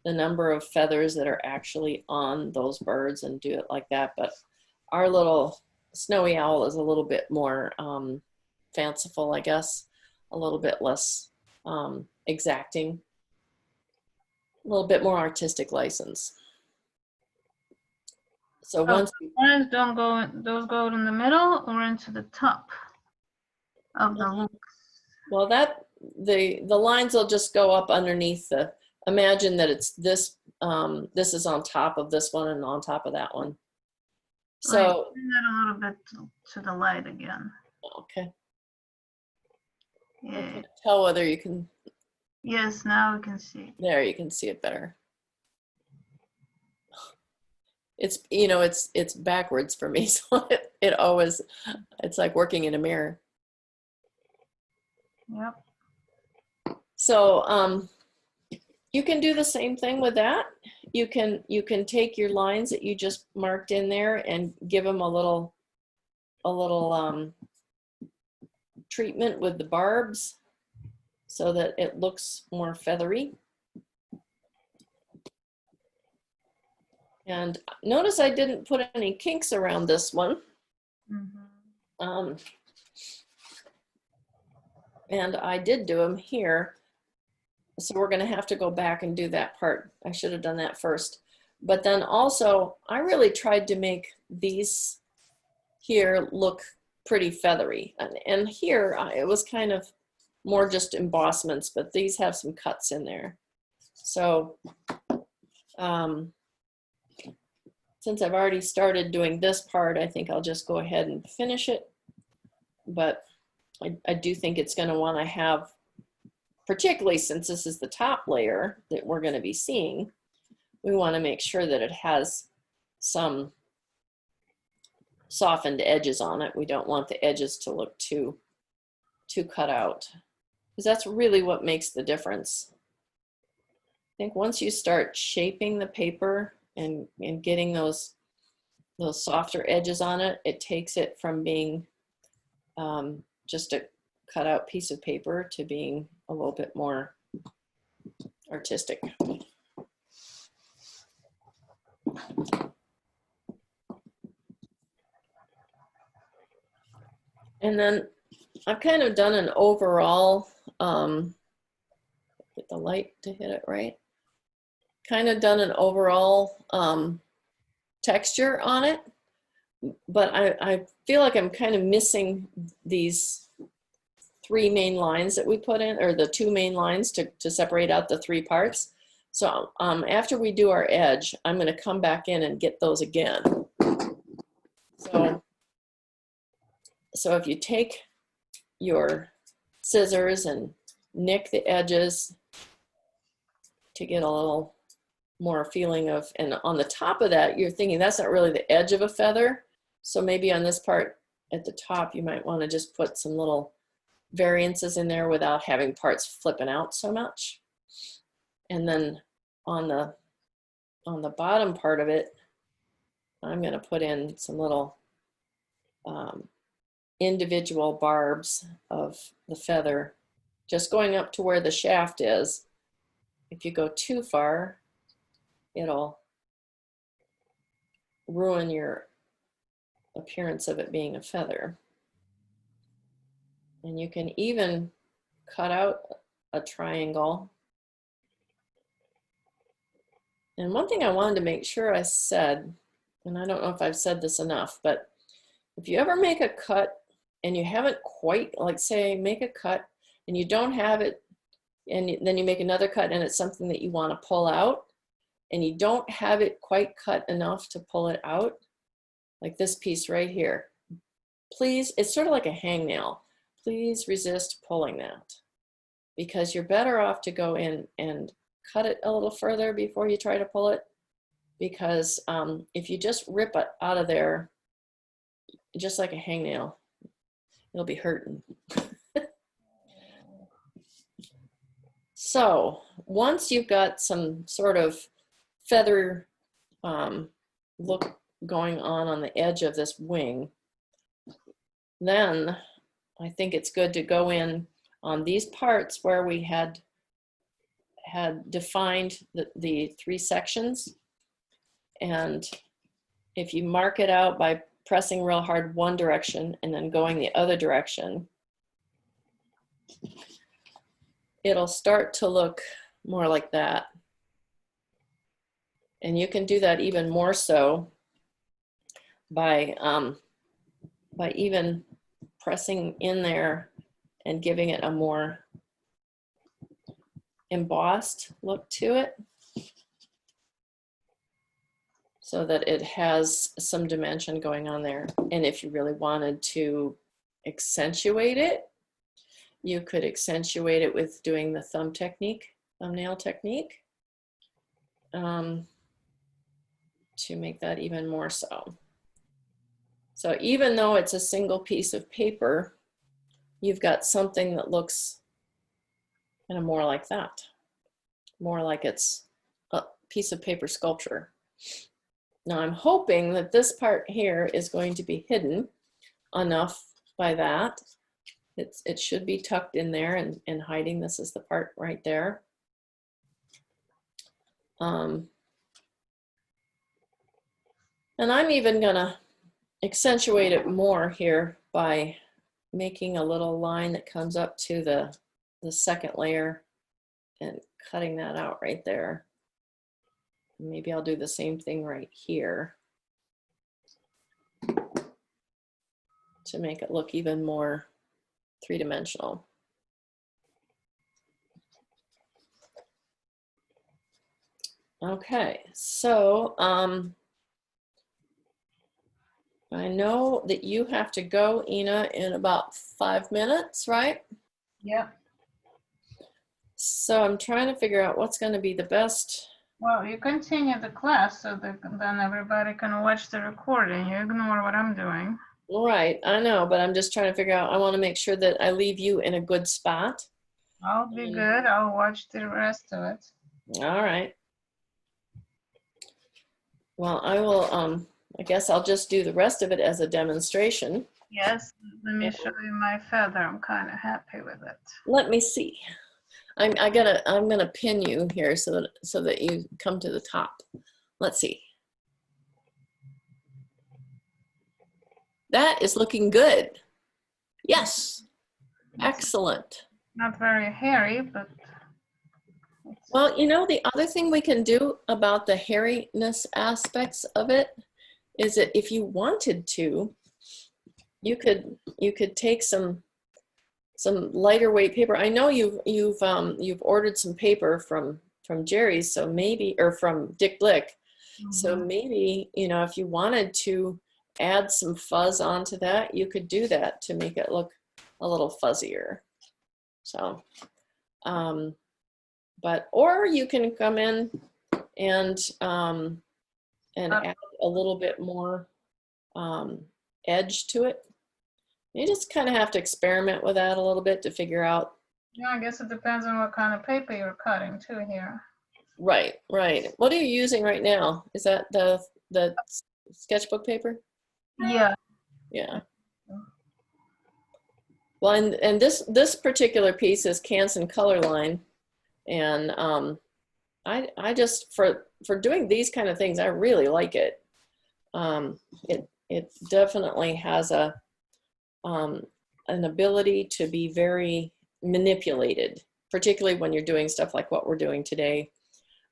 the number of feathers that are actually on those birds and do it like that. But our little snowy owl is a little bit more fanciful, I guess, a little bit less exacting, a little bit more artistic license. So once lines don't go, those go in the middle or into the top of the loop. well, that the lines will just go up underneath the. Imagine that it's this. This is on top of this one and on top of that one. So bring that a little bit to the light again. okay. Yeah. I can't tell whether you can. Yes, now we can see. There, you can see it better. It's, you know, it's backwards for me, so it always, it's like working in a mirror. Yep. So you can do the same thing with that. You can take your lines that you just marked in there and give them a little treatment with the barbs so that it looks more feathery. And notice I didn't put any kinks around this one. Mm-hmm. And I did do them here. So we're gonna have to go back and do that part. I should have done that first. But then also, I really tried to make these here look pretty feathery. And here, it was kind of more just embossments, but these have some cuts in there. So, since I've already started doing this part, I think I'll just go ahead and finish it. But I do think it's going to want to have, particularly since this is the top layer that we're going to be seeing, we want to make sure that it has some softened edges on it. We don't want the edges to look too cut out, because that's really what makes the difference. I think once you start shaping the paper and getting those softer edges on it, it takes it from being just a cut out piece of paper to being a little bit more artistic. And then I've kind of done an overall, get the light to hit it right. Kind of done an overall texture on it, but I feel like I'm kind of missing these 3 main lines that we put in, or the 2 main lines to separate out the 3 parts. So after we do our edge, I'm going to come back in and get those again. So if you take your scissors and nick the edges to get a little more feeling of, and on the top of that, you're thinking that's not really the edge of a feather. So maybe on this part at the top, you might want to just put some little variances in there without having parts flipping out so much. And then on the bottom part of it, I'm going to put in some little individual barbs of the feather, just going up to where the shaft is. If you go too far, it'll ruin your appearance of it being a feather. And you can even cut out a triangle. And one thing I wanted to make sure I said, and I don't know if I've said this enough, but if you ever make a cut and you haven't quite, like say, make a cut and you don't have it, and then you make another cut and it's something that you want to pull out, and you don't have it quite cut enough to pull it out, like this piece right here, please, it's sort of like a hangnail. Please resist pulling that, because you're better off to go in and cut it a little further before you try to pull it. Because if you just rip it out of there, just like a hangnail, it'll be hurting. So once you've got some sort of feather look going on the edge of this wing, then I think it's good to go in on these parts where we had defined the 3 sections. And if you mark it out by pressing real hard one direction and then going the other direction, it'll start to look more like that. And you can do that even more so by even pressing in there and giving it a more embossed look to it, so that it has some dimension going on there. And if you really wanted to accentuate it, you could accentuate it with doing the thumbnail technique, to make that even more so. So even though it's a single piece of paper, you've got something that looks kind of more like that, more like it's a piece of paper sculpture. Now I'm hoping that this part here is going to be hidden enough by that. It should be tucked in there and hiding. This is the part right there. And I'm even gonna accentuate it more here by making a little line that comes up to the second layer and cutting that out right there. Maybe I'll do the same thing right here to make it look even more three-dimensional. Okay, so I know that you have to go, Ina, in about 5 minutes, right? Yep. So I'm trying to figure out what's going to be the best. Well, you continue the class so that then everybody can watch the recording. You ignore what I'm doing. Right, I know, but I'm just trying to figure out, I want to make sure that I leave you in a good spot. I'll be good. I'll watch the rest of it. All right. Well, I will, I guess I'll just do the rest of it as a demonstration. Yes, let me show you my feather. I'm kind of happy with it. Let me see. I'm gonna pin you here so that you come to the top. Let's see. That is looking good. Yes. Excellent. Not very hairy, but. Well, you know, the other thing we can do about the hairiness aspects of it is that if you wanted to, you could take some lighter weight paper. I know you've ordered some paper from Jerry's, so maybe, or from Dick Blick. Mm-hmm. So maybe, you know, if you wanted to add some fuzz onto that, you could do that to make it look a little fuzzier. So, or you can come in and add a little bit more edge to it. You just kind of have to experiment with that a little bit to figure out. Yeah, I guess it depends on what kind of paper you're cutting too here. Right, right. What are you using right now? Is that the sketchbook paper? Yeah. Yeah. Well, and this particular piece is Canson Color Line, and I just for doing these kind of things, I really like it. It definitely has an ability to be very manipulated, particularly when you're doing stuff like what we're doing today.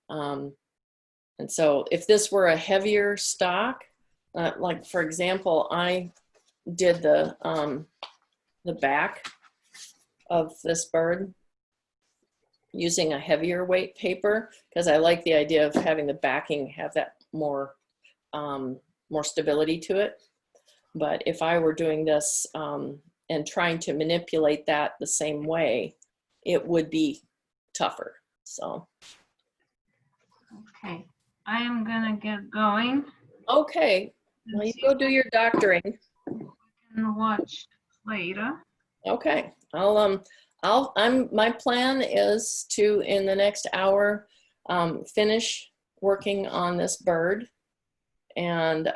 And so if this were a heavier stock, like for example, I did the back of this bird using a heavier weight paper because I like the idea of having the backing have that more stability to it. But if I were doing this and trying to manipulate that the same way, it would be tougher. So. Okay, I am gonna get going. Okay, well, you go do your doctoring. And watch later. Okay, my plan is to, in the next hour, finish working on this bird, and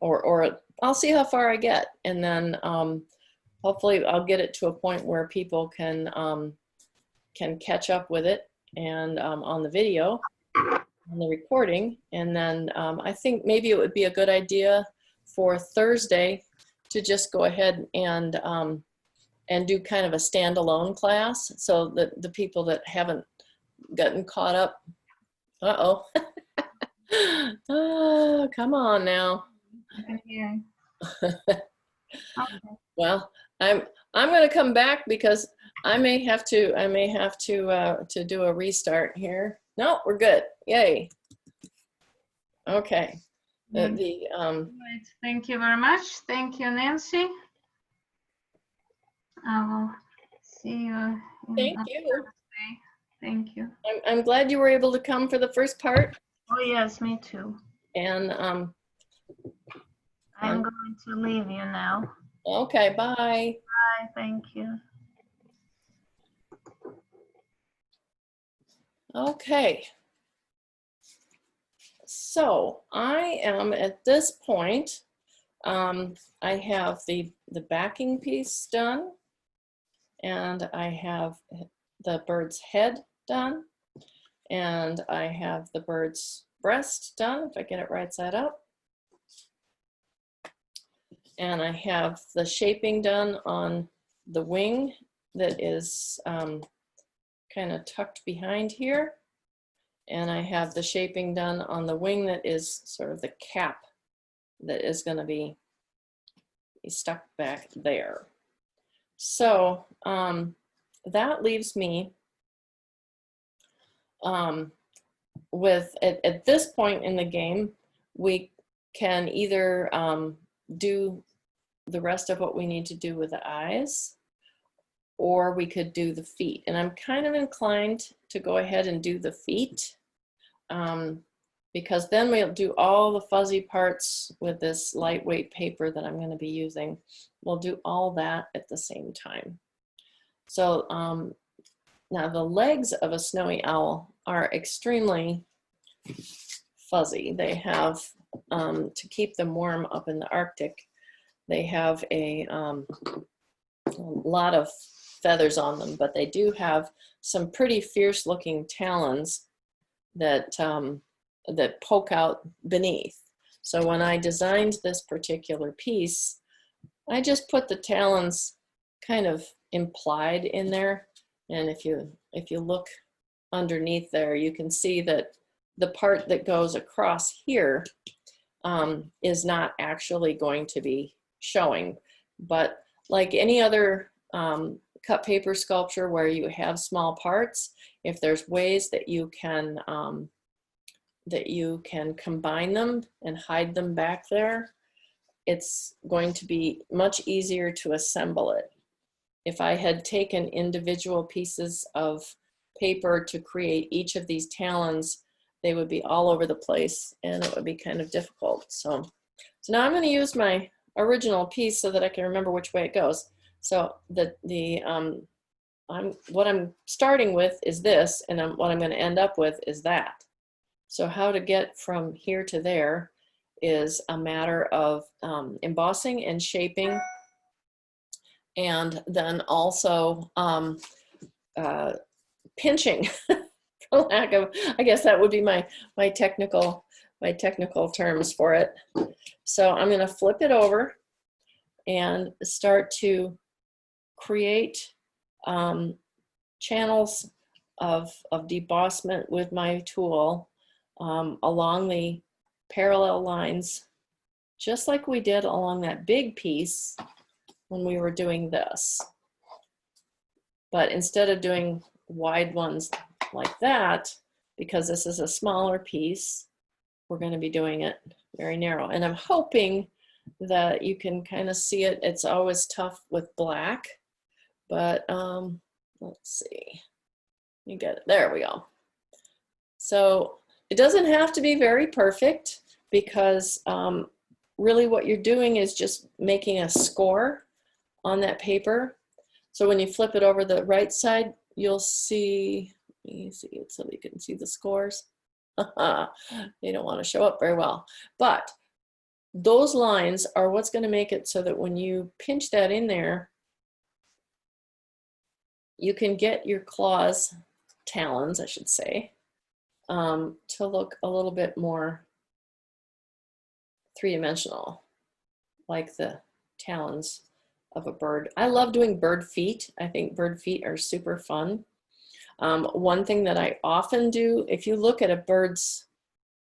or I'll see how far I get, and then hopefully I'll get it to a point where people can catch up with it, and on the video, on the recording, and then I think maybe it would be a good idea for Thursday to just go ahead and do kind of a standalone class, so that the people that haven't gotten caught up, oh, come on now. Yeah. Well, I'm going to come back because I may have to do a restart here. No, we're good. Yay. Okay. Right. Thank you very much. Thank you, Nancy. I will see you. Thank you. Thursday. Thank you. I'm glad you were able to come for the first part. Oh yes, me too. And I'm going to leave you now. okay, bye. Bye. Thank you. Okay. So I am at this point, I have the backing piece done, and I have the bird's head done, and I have the bird's breast done, if I get it right side up. And I have the shaping done on the wing that is kind of tucked behind here. And I have the shaping done on the wing that is sort of the cap that is going to be stuck back there. So that leaves me with, at this point in the game, we can either do the rest of what we need to do with the eyes, or we could do the feet. And I'm kind of inclined to go ahead and do the feet, because then we'll do all the fuzzy parts with this lightweight paper that I'm going to be using. We'll do all that at the same time. So now the legs of a snowy owl are extremely fuzzy. They have, to keep them warm up in the Arctic, they have a lot of feathers on them, but they do have some pretty fierce looking talons that that poke out beneath. So when I designed this particular piece, I just put the talons kind of implied in there, and if you look underneath there, you can see that the part that goes across here is not actually going to be showing. But like any other cut paper sculpture where you have small parts, if there's ways that you can combine them and hide them back there, it's going to be much easier to assemble it. If I had taken individual pieces of paper to create each of these talons, they would be all over the place and it would be kind of difficult. So now I'm going to use my original piece so that I can remember which way it goes. So what I'm starting with is this, and what I'm going to end up with is that. So how to get from here to there is a matter of embossing and shaping, and then also pinching, for lack of, I guess that would be my technical terms for it. So I'm going to flip it over and start to create channels of debossment with my tool along the parallel lines, just like we did along that big piece when we were doing this. But instead of doing wide ones like that, because this is a smaller piece, we're going to be doing it very narrow. And I'm hoping that you can kind of see it. It's always tough with black, but let's see. You get it. There we go. So it doesn't have to be very perfect, because really what you're doing is just making a score on that paper. So when you flip it over the right side, you'll see, let me see it so that you can see the scores. They don't want to show up very well, but those lines are what's going to make it so that when you pinch that in there, you can get your claws, talons, I should say, to look a little bit more three-dimensional, like the talons of a bird. I love doing bird feet. I think bird feet are super fun. One thing that I often do, if you look at a bird's,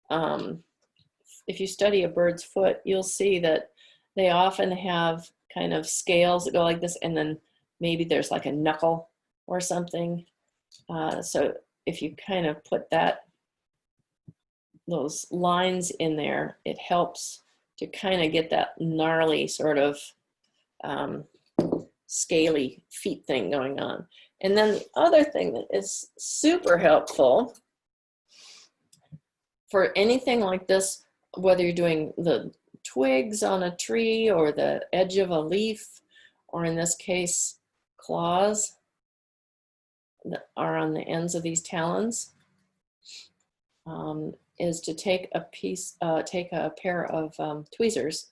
if you study a bird's foot, you'll see that they often have kind of scales that go like this, and then maybe there's like a knuckle or something. So if you kind of put those lines in there, it helps to kind of get that gnarly sort of scaly feet thing going on. And then the other thing that is super helpful for anything like this, whether you're doing the twigs on a tree or the edge of a leaf, or in this case, claws that are on the ends of these talons, is to take a pair of tweezers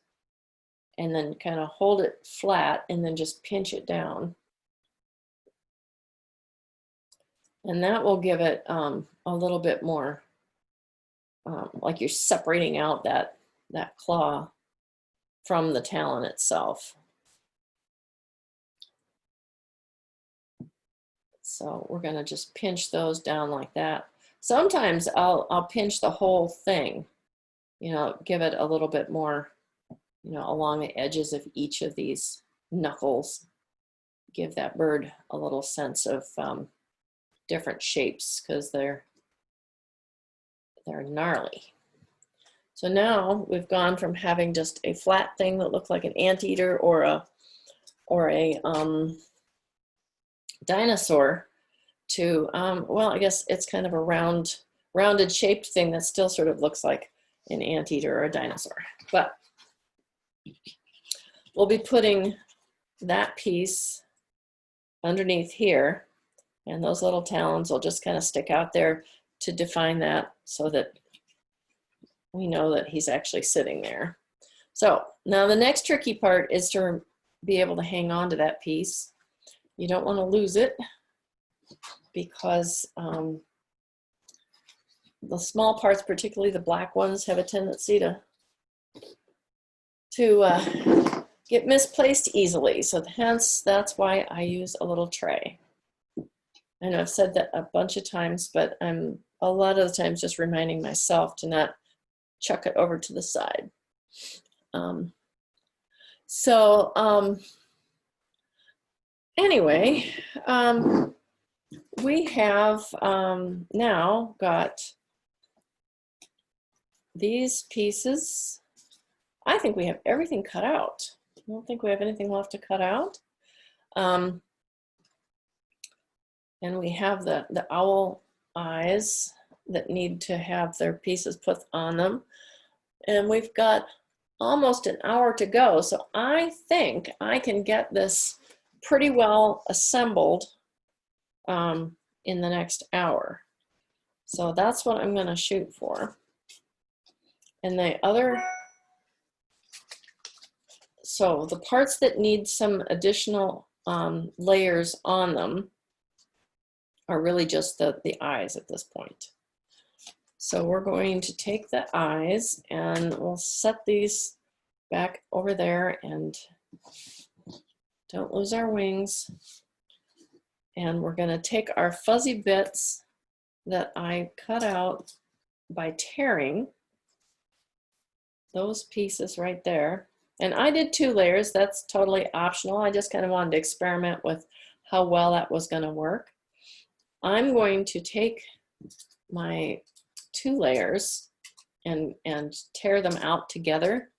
and then kind of hold it flat and then just pinch it down. And that will give it a little bit more, like you're separating out that claw from the talon itself. So we're gonna just pinch those down like that. Sometimes I'll pinch the whole thing, you know, give it a little bit more, you know, along the edges of each of these knuckles, give that bird a little sense of different shapes, because they're gnarly. So now we've gone from having just a flat thing that looked like an anteater or a dinosaur to, well, I guess it's kind of a rounded shaped thing that still sort of looks like an anteater or a dinosaur. But we'll be putting that piece underneath here, and those little talons will just kind of stick out there to define that, so that we know that he's actually sitting there. So now the next tricky part is to be able to hang on to that piece. You don't want to lose it, because the small parts, particularly the black ones, have a tendency to get misplaced easily. So hence, that's why I use a little tray. I know I've said that a bunch of times, but I'm a lot of the times just reminding myself to not chuck it over to the side. Anyway, we have now got these pieces. I think we have everything cut out. I don't think we have anything left to cut out. And we have the owl eyes that need to have their pieces put on them. And we've got almost an hour to go. So I think I can get this pretty well assembled in the next hour. So that's what I'm going to shoot for. And the other, so the parts that need some additional layers on them are really just the eyes at this point. So we're going to take the eyes and we'll set these back over there, and don't lose our wings. And we're going to take our fuzzy bits that I cut out by tearing those pieces right there. And I did 2 layers. That's totally optional. I just kind of wanted to experiment with how well that was going to work. I'm going to take my 2 layers and tear them out together.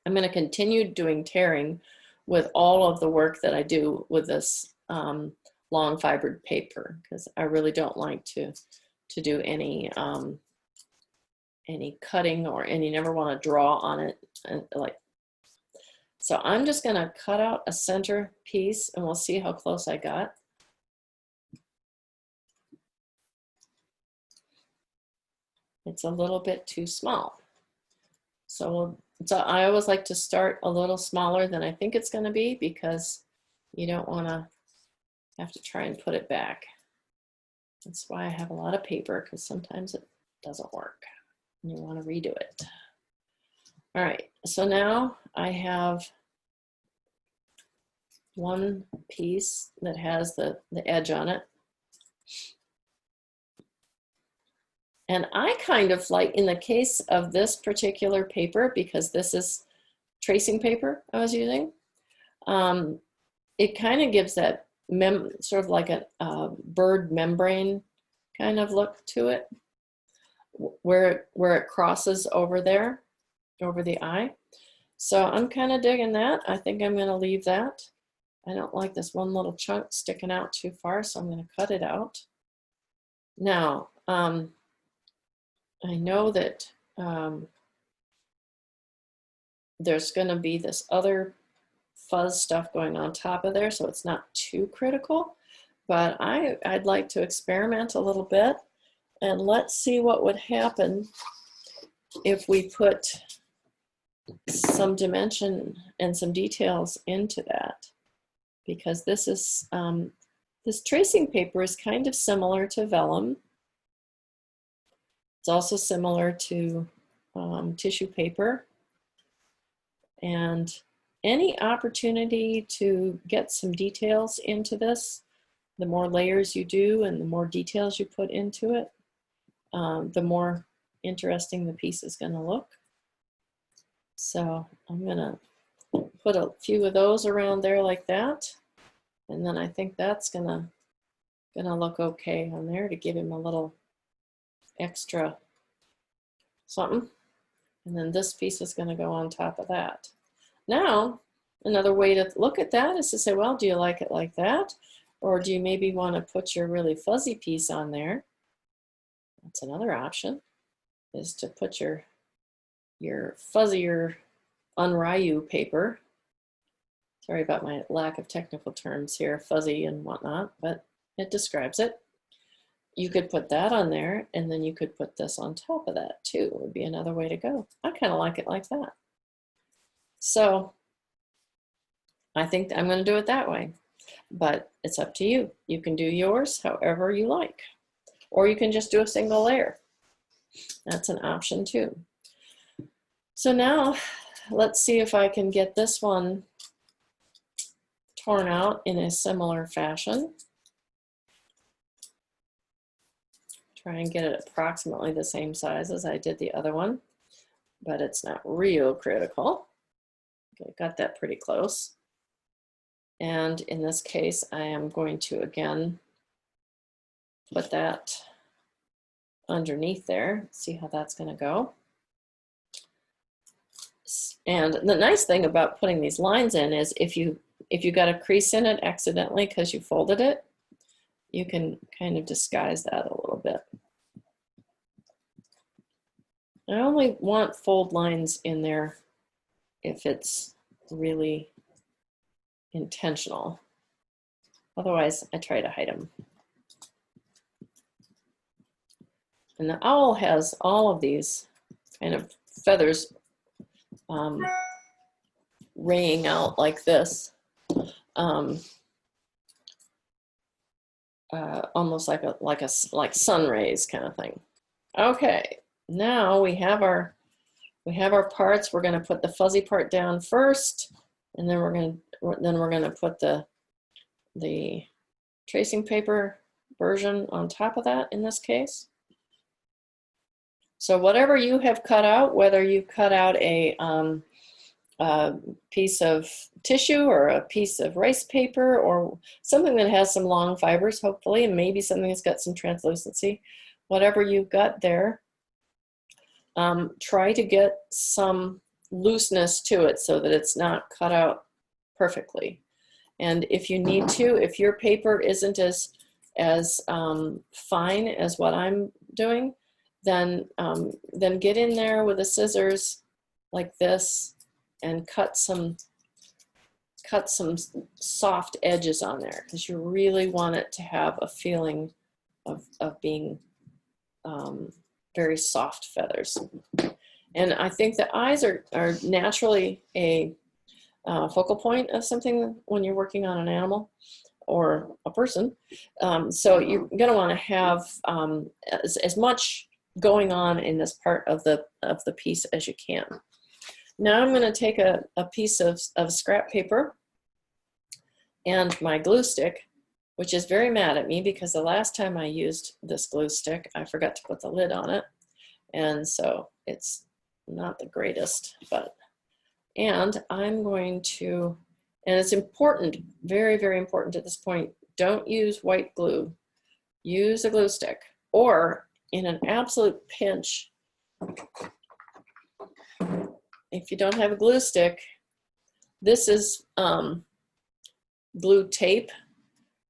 I'm going to continue doing tearing with all of the work that I do with this long fibered paper, because I really don't like to do any cutting or any, never want to draw on it. And so I'm just going to cut out a center piece and we'll see how close I got. It's a little bit too small. So I always like to start a little smaller than I think it's going to be, because you don't want to have to try and put it back. That's why I have a lot of paper, because sometimes it doesn't work and you want to redo it. All right, so now I have one piece that has the edge on it. And I kind of like, in the case of this particular paper, because this is tracing paper I was using, it kind of gives that sort of like a bird membrane kind of look to it, where it crosses over there, over the eye. So I'm kind of digging that. I think I'm going to leave that. I don't like this one little chunk sticking out too far, so I'm going to cut it out. Now, I know that there's going to be this other fuzz stuff going on top of there, so it's not too critical, but I'd like to experiment a little bit, and let's see what would happen if we put some dimension and some details into that, because this is this tracing paper is kind of similar to vellum. It's also similar to tissue paper, and any opportunity to get some details into this, the more layers you do and the more details you put into it, the more interesting the piece is going to look. So I'm going to put a few of those around there like that, and then I think that's gonna look okay on there to give him a little extra something. And then this piece is going to go on top of that. Now, another way to look at that is to say, well, do you like it like that? Or do you maybe want to put your really fuzzy piece on there? That's another option, is to put your fuzzier unryu paper. Sorry about my lack of technical terms here, fuzzy and whatnot, but it describes it. You could put that on there, and then you could put this on top of that too. Would be another way to go. I kind of like it like that. So I think I'm going to do it that way, but it's up to you. You can do yours however you like, or you can just do a single layer. That's an option too. So now let's see if I can get this one torn out in a similar fashion. Try and get it approximately the same size as I did the other one, but it's not real critical. Okay, got that pretty close. And in this case, I am going to again put that underneath there, see how that's going to go. And the nice thing about putting these lines in is if you got a crease in it accidentally because you folded it, you can kind of disguise that a little bit. I only want fold lines in there if it's really intentional. Otherwise, I try to hide them. And the owl has all of these kind of feathers raying out like this. Almost like sun rays kind of thing. Okay, now we have our parts. We're going to put the fuzzy part down first, and then we're going to put the tracing paper version on top of that in this case. So whatever you have cut out, whether you cut out a piece of tissue or a piece of rice paper or something that has some long fibers, hopefully, and maybe something that's got some translucency, whatever you've got there, try to get some looseness to it so that it's not cut out perfectly. And if you need to, if your paper isn't as fine as what I'm doing, then get in there with the scissors like this and cut some soft edges on there, because you really want it to have a feeling of being very soft feathers. And I think the eyes are naturally a focal point of something when you're working on an animal or a person. So you're going to want to have as much going on in this part of the piece as you can. Now I'm going to take a piece of scrap paper and my glue stick, which is very mad at me because the last time I used this glue stick, I forgot to put the lid on it. And so it's not the greatest, and I'm going to, and it's important, very, very important at this point, don't use white glue. Use a glue stick, or in an absolute pinch, if you don't have a glue stick, this is glue tape,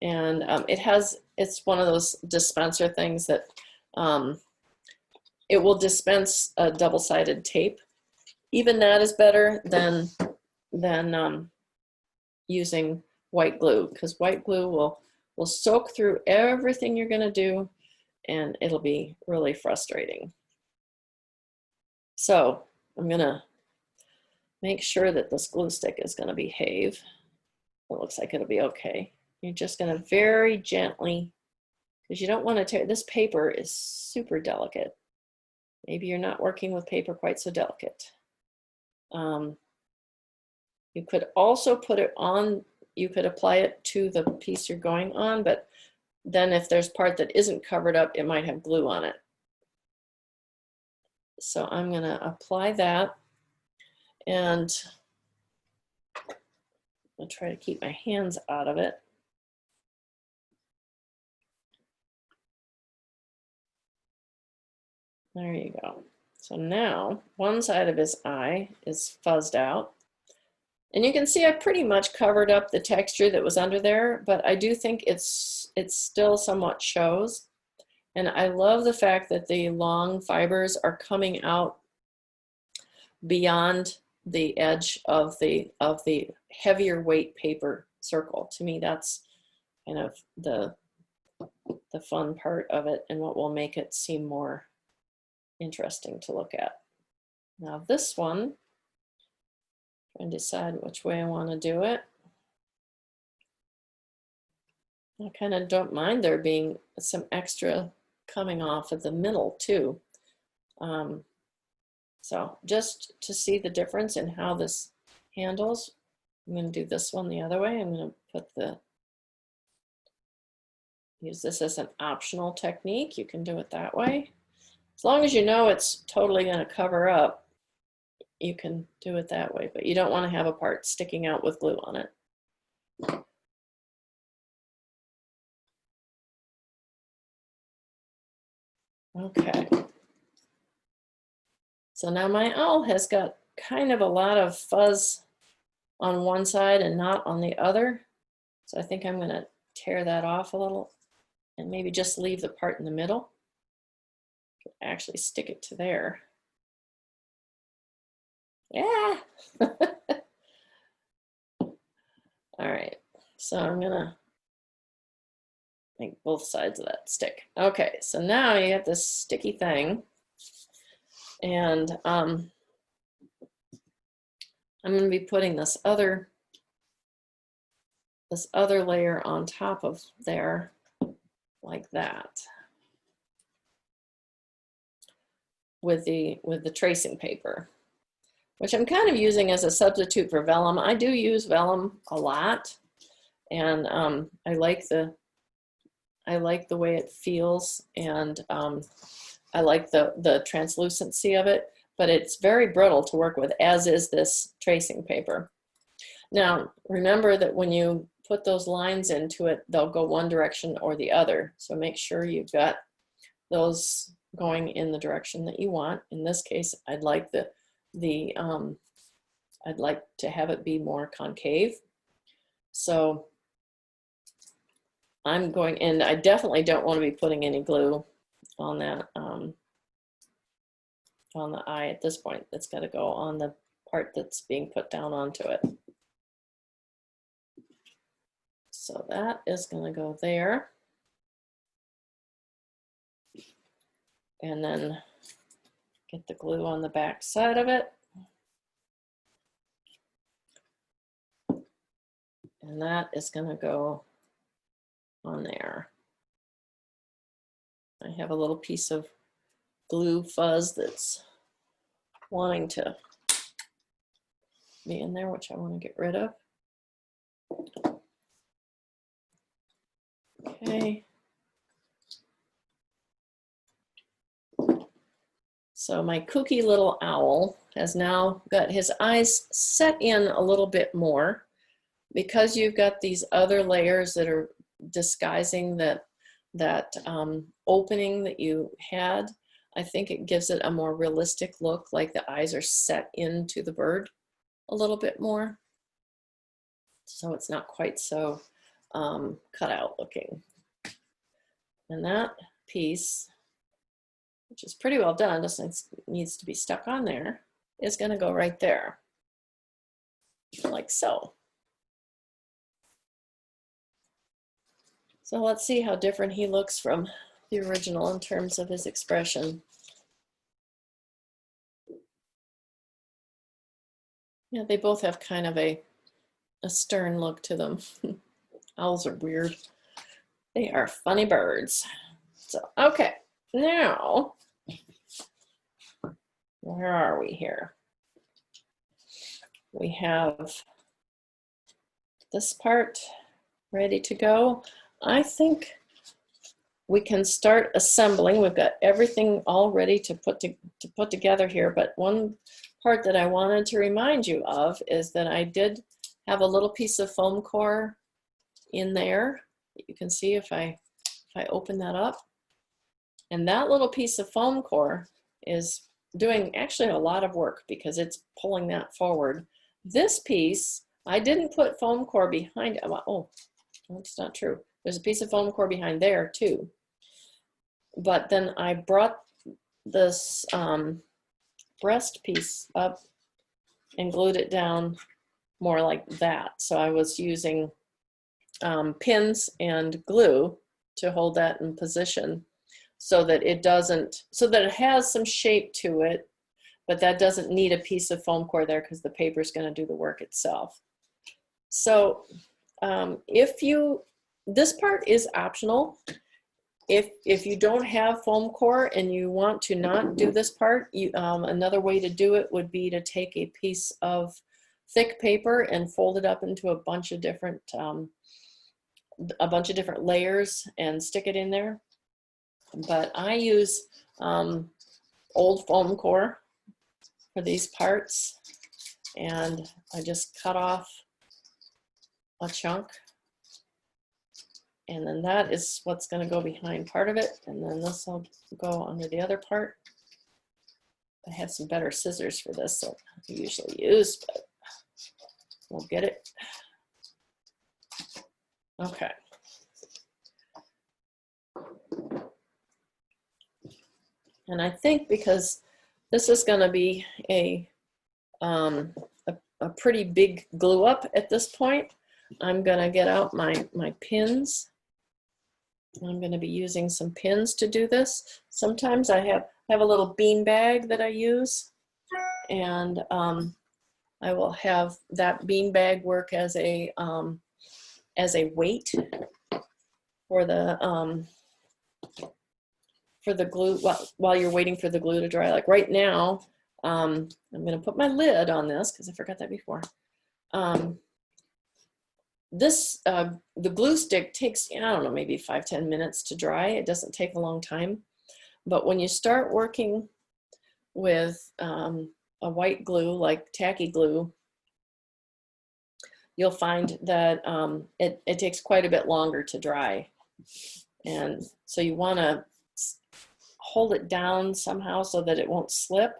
and it's one of those dispenser things that it will dispense a double-sided tape. Even that is better than using white glue, because white glue will soak through everything you're going to do, and it'll be really frustrating. So I'm going to make sure that this glue stick is going to behave. It looks like it'll be okay. You're just going to very gently, because you don't want to tear. This paper is super delicate. Maybe you're not working with paper quite so delicate. You could also put it on, you could apply it to the piece you're going on, but then if there's part that isn't covered up, it might have glue on it. So I'm going to apply that, and I'll try to keep my hands out of it. There you go. So now one side of his eye is fuzzed out. And you can see I pretty much covered up the texture that was under there, but I do think it still somewhat shows. And I love the fact that the long fibers are coming out beyond the edge of the heavier weight paper circle. To me, that's kind of the fun part of it, and what will make it seem more interesting to look at. Now this one, trying to decide which way I want to do it. I kind of don't mind there being some extra coming off of the middle too. So just to see the difference in how this handles, I'm going to do this one the other way. I'm going to use this as an optional technique. You can do it that way. As long as you know it's totally going to cover up, you can do it that way, but you don't want to have a part sticking out with glue on it. Okay. So now my owl has got kind of a lot of fuzz on one side and not on the other. So I think I'm going to tear that off a little and maybe just leave the part in the middle. Actually stick it to there. Yeah. All right, so I'm gonna make both sides of that stick. Okay, so now you have this sticky thing, and I'm gonna be putting this other layer on top of there like that. With the tracing paper, which I'm kind of using as a substitute for vellum. I do use vellum a lot, and I like the way it feels, and I like the translucency of it, but it's very brittle to work with, as is this tracing paper. Now, remember that when you put those lines into it, they'll go one direction or the other. So make sure you've got those going in the direction that you want. In this case, I'd like the I'd like to have it be more concave. So I'm going, and I definitely don't want to be putting any glue on that, on the eye at this point. It's got to go on the part that's being put down onto it. So that is going to go there. And then get the glue on the back side of it. And that is going to go on there. I have a little piece of glue fuzz that's wanting to be in there, which I want to get rid of. Okay. So my kooky little owl has now got his eyes set in a little bit more, because you've got these other layers that are disguising that opening that you had. I think it gives it a more realistic look, like the eyes are set into the bird a little bit more. So it's not quite so cut out looking. And that piece, which is pretty well done, just needs to be stuck on there, is going to go right there, like so. So let's see how different he looks from the original in terms of his expression. Yeah, they both have kind of a stern look to them. Owls are weird. They are funny birds. So, okay, now, where are we here? We have this part ready to go. I think we can start assembling. We've got everything all ready to put together here, but one part that I wanted to remind you of is that I did have a little piece of foam core in there. You can see if I open that up. And that little piece of foam core is doing actually a lot of work because it's pulling that forward. This piece, I didn't put foam core behind it. Oh, that's not true. There's a piece of foam core behind there too. But then I brought this breast piece up and glued it down more like that. So I was using pins and glue to hold that in position so that it doesn't, so that it has some shape to it, but that doesn't need a piece of foam core there because the paper is going to do the work itself. So this part is optional. If you don't have foam core and you want to not do this part, another way to do it would be to take a piece of thick paper and fold it up into a bunch of different layers and stick it in there. But I use old foam core for these parts, and I just cut off a chunk, and then that is what's going to go behind part of it, and then this will go under the other part. I have some better scissors for this than I usually use, but we'll get it. Okay. And I think because this is going to be a pretty big glue up at this point, I'm going to get out my pins. I'm going to be using some pins to do this. Sometimes I have a little bean bag that I use, and I will have that bean bag work as a weight for the glue while you're waiting for the glue to dry. Like right now, I'm going to put my lid on this because I forgot that before. The glue stick takes, I don't know, maybe 5-10 minutes to dry. It doesn't take a long time. But when you start working with a white glue, like tacky glue, you'll find that it takes quite a bit longer to dry. And so you want to hold it down somehow so that it won't slip.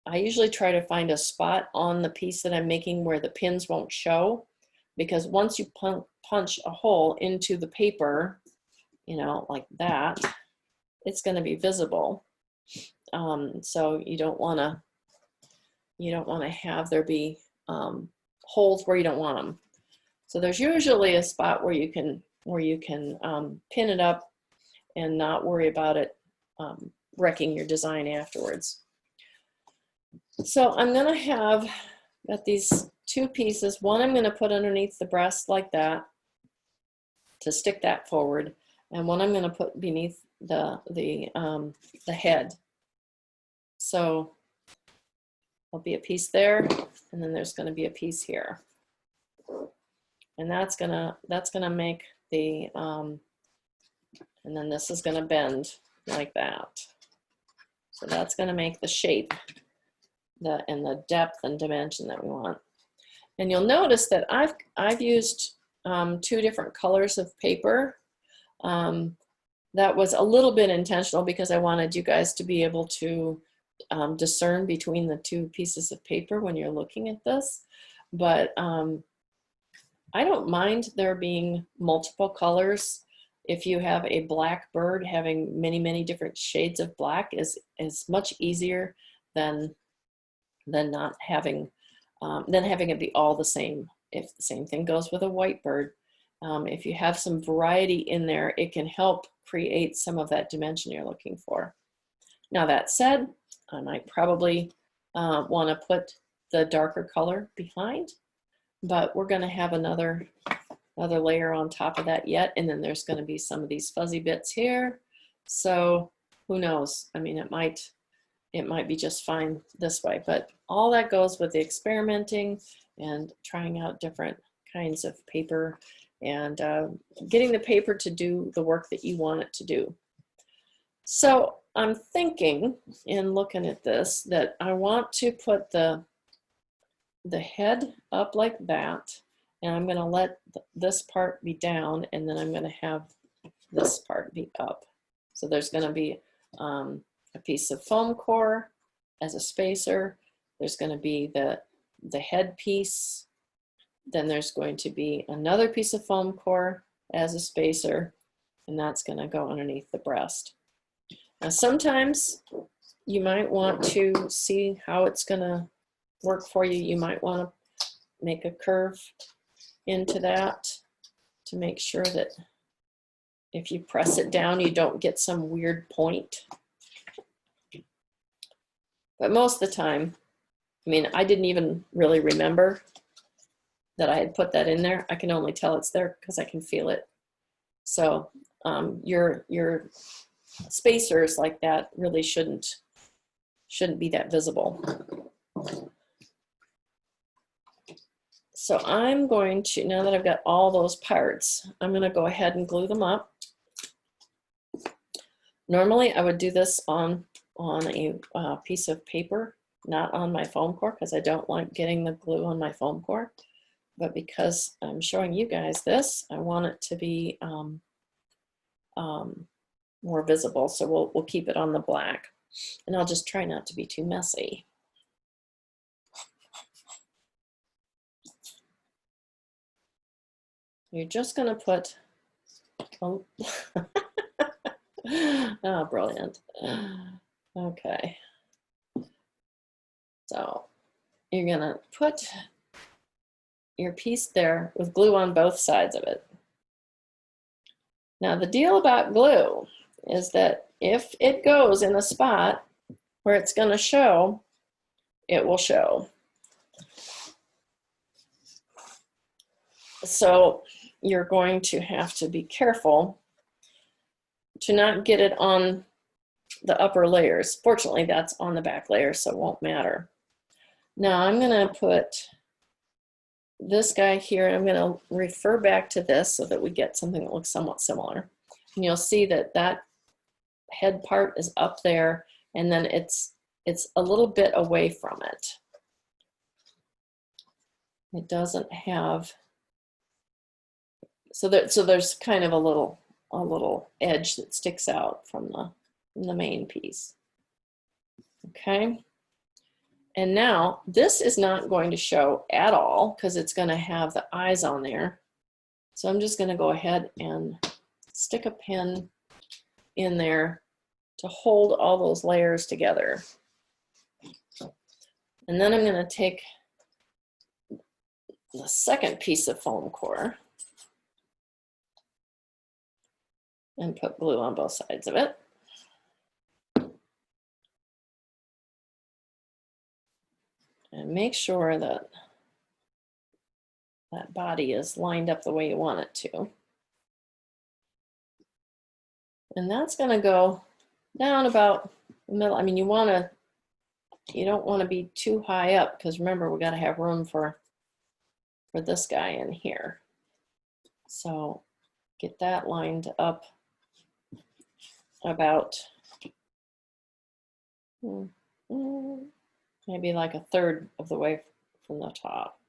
I usually try to find a spot on the piece that I'm making where the pins won't show, because once you punch a hole into the paper, you know, like that, it's going to be visible. So you don't want to have there be holes where you don't want them. So there's usually a spot where you can pin it up and not worry about it wrecking your design afterwards. So I'm going to have got these two pieces. One I'm going to put underneath the breast like that to stick that forward, and one I'm going to put beneath the head. So there'll be a piece there, and then there's going to be a piece here, and that's gonna make the and then this is going to bend like that. So that's going to make the shape and the depth and dimension that we want. And you'll notice that I've used two different colors of paper. That was a little bit intentional because I wanted you guys to be able to discern between the two pieces of paper when you're looking at this. But I don't mind there being multiple colors. If you have a black bird, having many, many different shades of black is much easier than not having it be all the same. If the same thing goes with a white bird, if you have some variety in there, it can help create some of that dimension you're looking for. Now that said, I might probably want to put the darker color behind, but we're going to have another layer on top of that yet, and then there's going to be some of these fuzzy bits here. So who knows? I mean, it might be just fine this way, but all that goes with the experimenting and trying out different kinds of paper and getting the paper to do the work that you want it to do. So I'm thinking, in looking at this, that I want to put the head up like that, and I'm going to let this part be down, and then I'm going to have this part be up. So there's going to be a piece of foam core as a spacer. There's going to be the head piece. Then there's going to be another piece of foam core as a spacer, and that's going to go underneath the breast. Now sometimes you might want to see how it's going to work for you. You might want to make a curve into that to make sure that if you press it down, you don't get some weird point. But most of the time, I mean, I didn't even really remember that I had put that in there. I can only tell it's there because I can feel it. So your spacers like that really shouldn't be that visible. So I'm going to, now that I've got all those parts, I'm going to go ahead and glue them up. Normally I would do this on a piece of paper, not on my foam core, because I don't like getting the glue on my foam core. But because I'm showing you guys this, I want it to be more visible. So we'll keep it on the black, and I'll just try not to be too messy. You're just going to put, oh, oh, brilliant. Okay. So you're going to put your piece there with glue on both sides of it. Now the deal about glue is that if it goes in a spot where it's going to show, it will show. So you're going to have to be careful to not get it on the upper layers. Fortunately, that's on the back layer, so it won't matter. Now I'm going to put this guy here, and I'm going to refer back to this so that we get something that looks somewhat similar. And you'll see that that head part is up there, and then it's a little bit away from it. It doesn't have, so there's kind of a little edge that sticks out from the main piece. Okay. And now this is not going to show at all because it's going to have the eyes on there. So I'm just going to go ahead and stick a pin in there to hold all those layers together. And then I'm going to take the second piece of foam core and put glue on both sides of it. And make sure that that body is lined up the way you want it to. And that's going to go down about the middle. I mean, you don't want to be too high up because remember, we got to have room for this guy in here. So get that lined up about maybe like a third of the way from the top.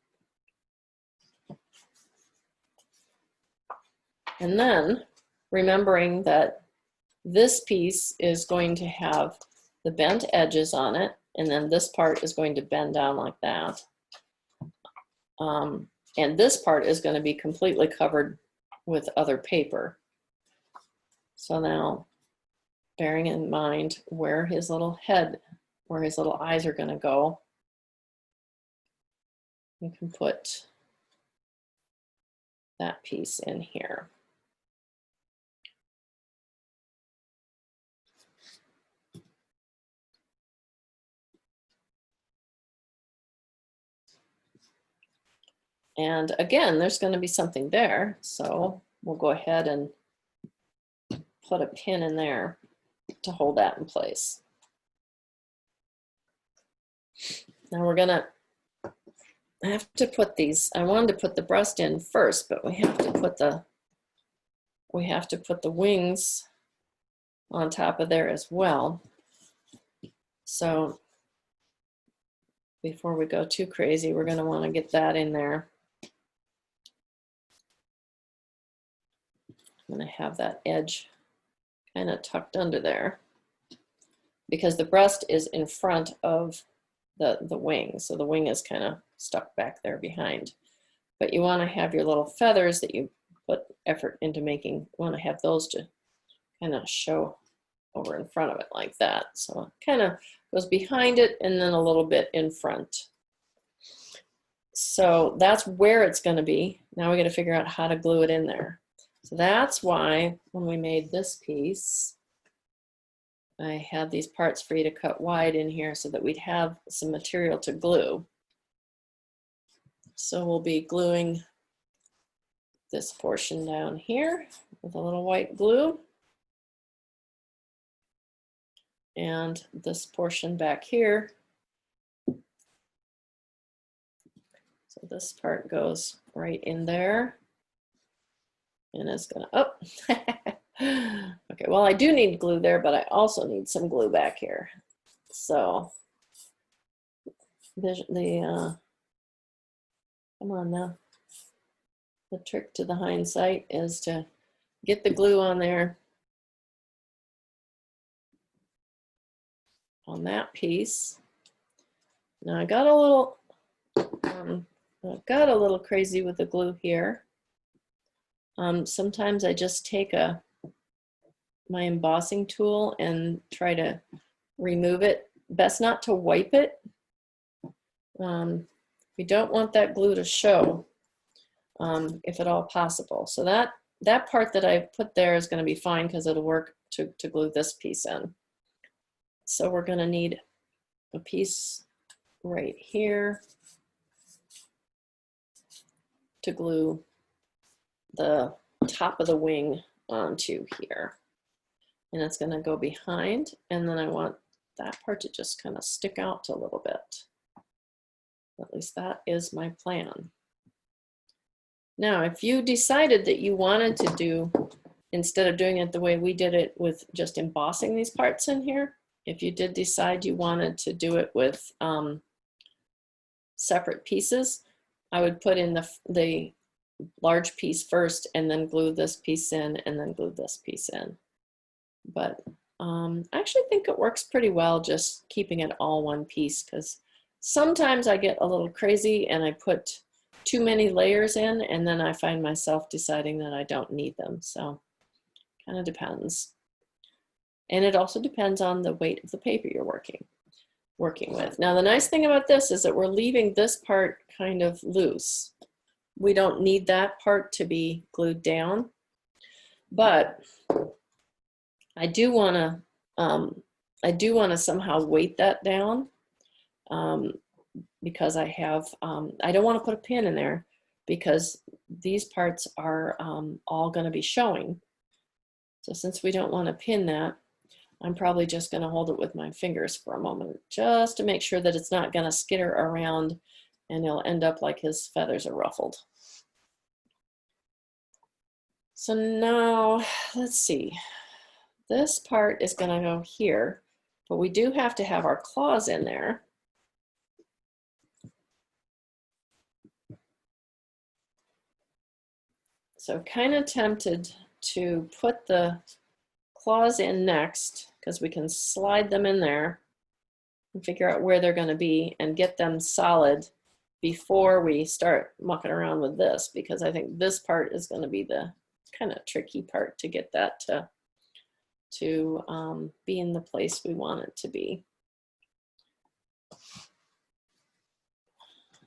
And then remembering that this piece is going to have the bent edges on it, and then this part is going to bend down like that. And this part is going to be completely covered with other paper. So now, bearing in mind where his little head, where his little eyes are going to go, you can put that piece in here. And again, there's going to be something there, so we'll go ahead and put a pin in there to hold that in place. Now we're gonna have to put these, I wanted to put the breast in first, but we have to put the wings on top of there as well. So before we go too crazy, we're gonna wanna get that in there. I'm gonna have that edge kind of tucked under there because the breast is in front of the wing. So the wing is kind of stuck back there behind. But you want to have your little feathers that you put effort into making, you want to have those to kind of show over in front of it like that. So it kind of goes behind it and then a little bit in front. So that's where it's going to be. Now we got to figure out how to glue it in there. So that's why when we made this piece, I had these parts for you to cut wide in here so that we'd have some material to glue. So we'll be gluing this portion down here with a little white glue. And this portion back here. So this part goes right in there. And it's gonna, oh, okay, well, I do need glue there, but I also need some glue back here. So, come on now. The trick to the hindsight is to get the glue on there on that piece. Now I got a little crazy with the glue here. Sometimes I just take my embossing tool and try to remove it. Best not to wipe it. We don't want that glue to show, if at all possible. So that part that I put there is going to be fine because it'll work to glue this piece in. So we're going to need a piece right here to glue the top of the wing onto here. And it's going to go behind, and then I want that part to just kind of stick out a little bit. At least that is my plan. Now, if you decided that you wanted to do, instead of doing it the way we did it with just embossing these parts in here, if you did decide you wanted to do it with separate pieces, I would put in the large piece first and then glue this piece in and then glue this piece in. But I actually think it works pretty well just keeping it all one piece because Sometimes I get a little crazy and I put too many layers in, and then I find myself deciding that I don't need them. So kind of depends. And it also depends on the weight of the paper you're working with. Now, the nice thing about this is that we're leaving this part kind of loose. We don't need that part to be glued down, but I do want to somehow weight that down, because I have, I don't want to put a pin in there because these parts are all going to be showing. So since we don't want to pin that, I'm probably just going to hold it with my fingers for a moment, just to make sure that it's not going to skitter around and he'll end up like his feathers are ruffled. So now, let's see. This part is going to go here, but we do have to have our claws in there. So kind of tempted to put the claws in next, because we can slide them in there and figure out where they're going to be and get them solid before we start mucking around with this, because I think this part is going to be the kind of tricky part to get that to be in the place we want it to be.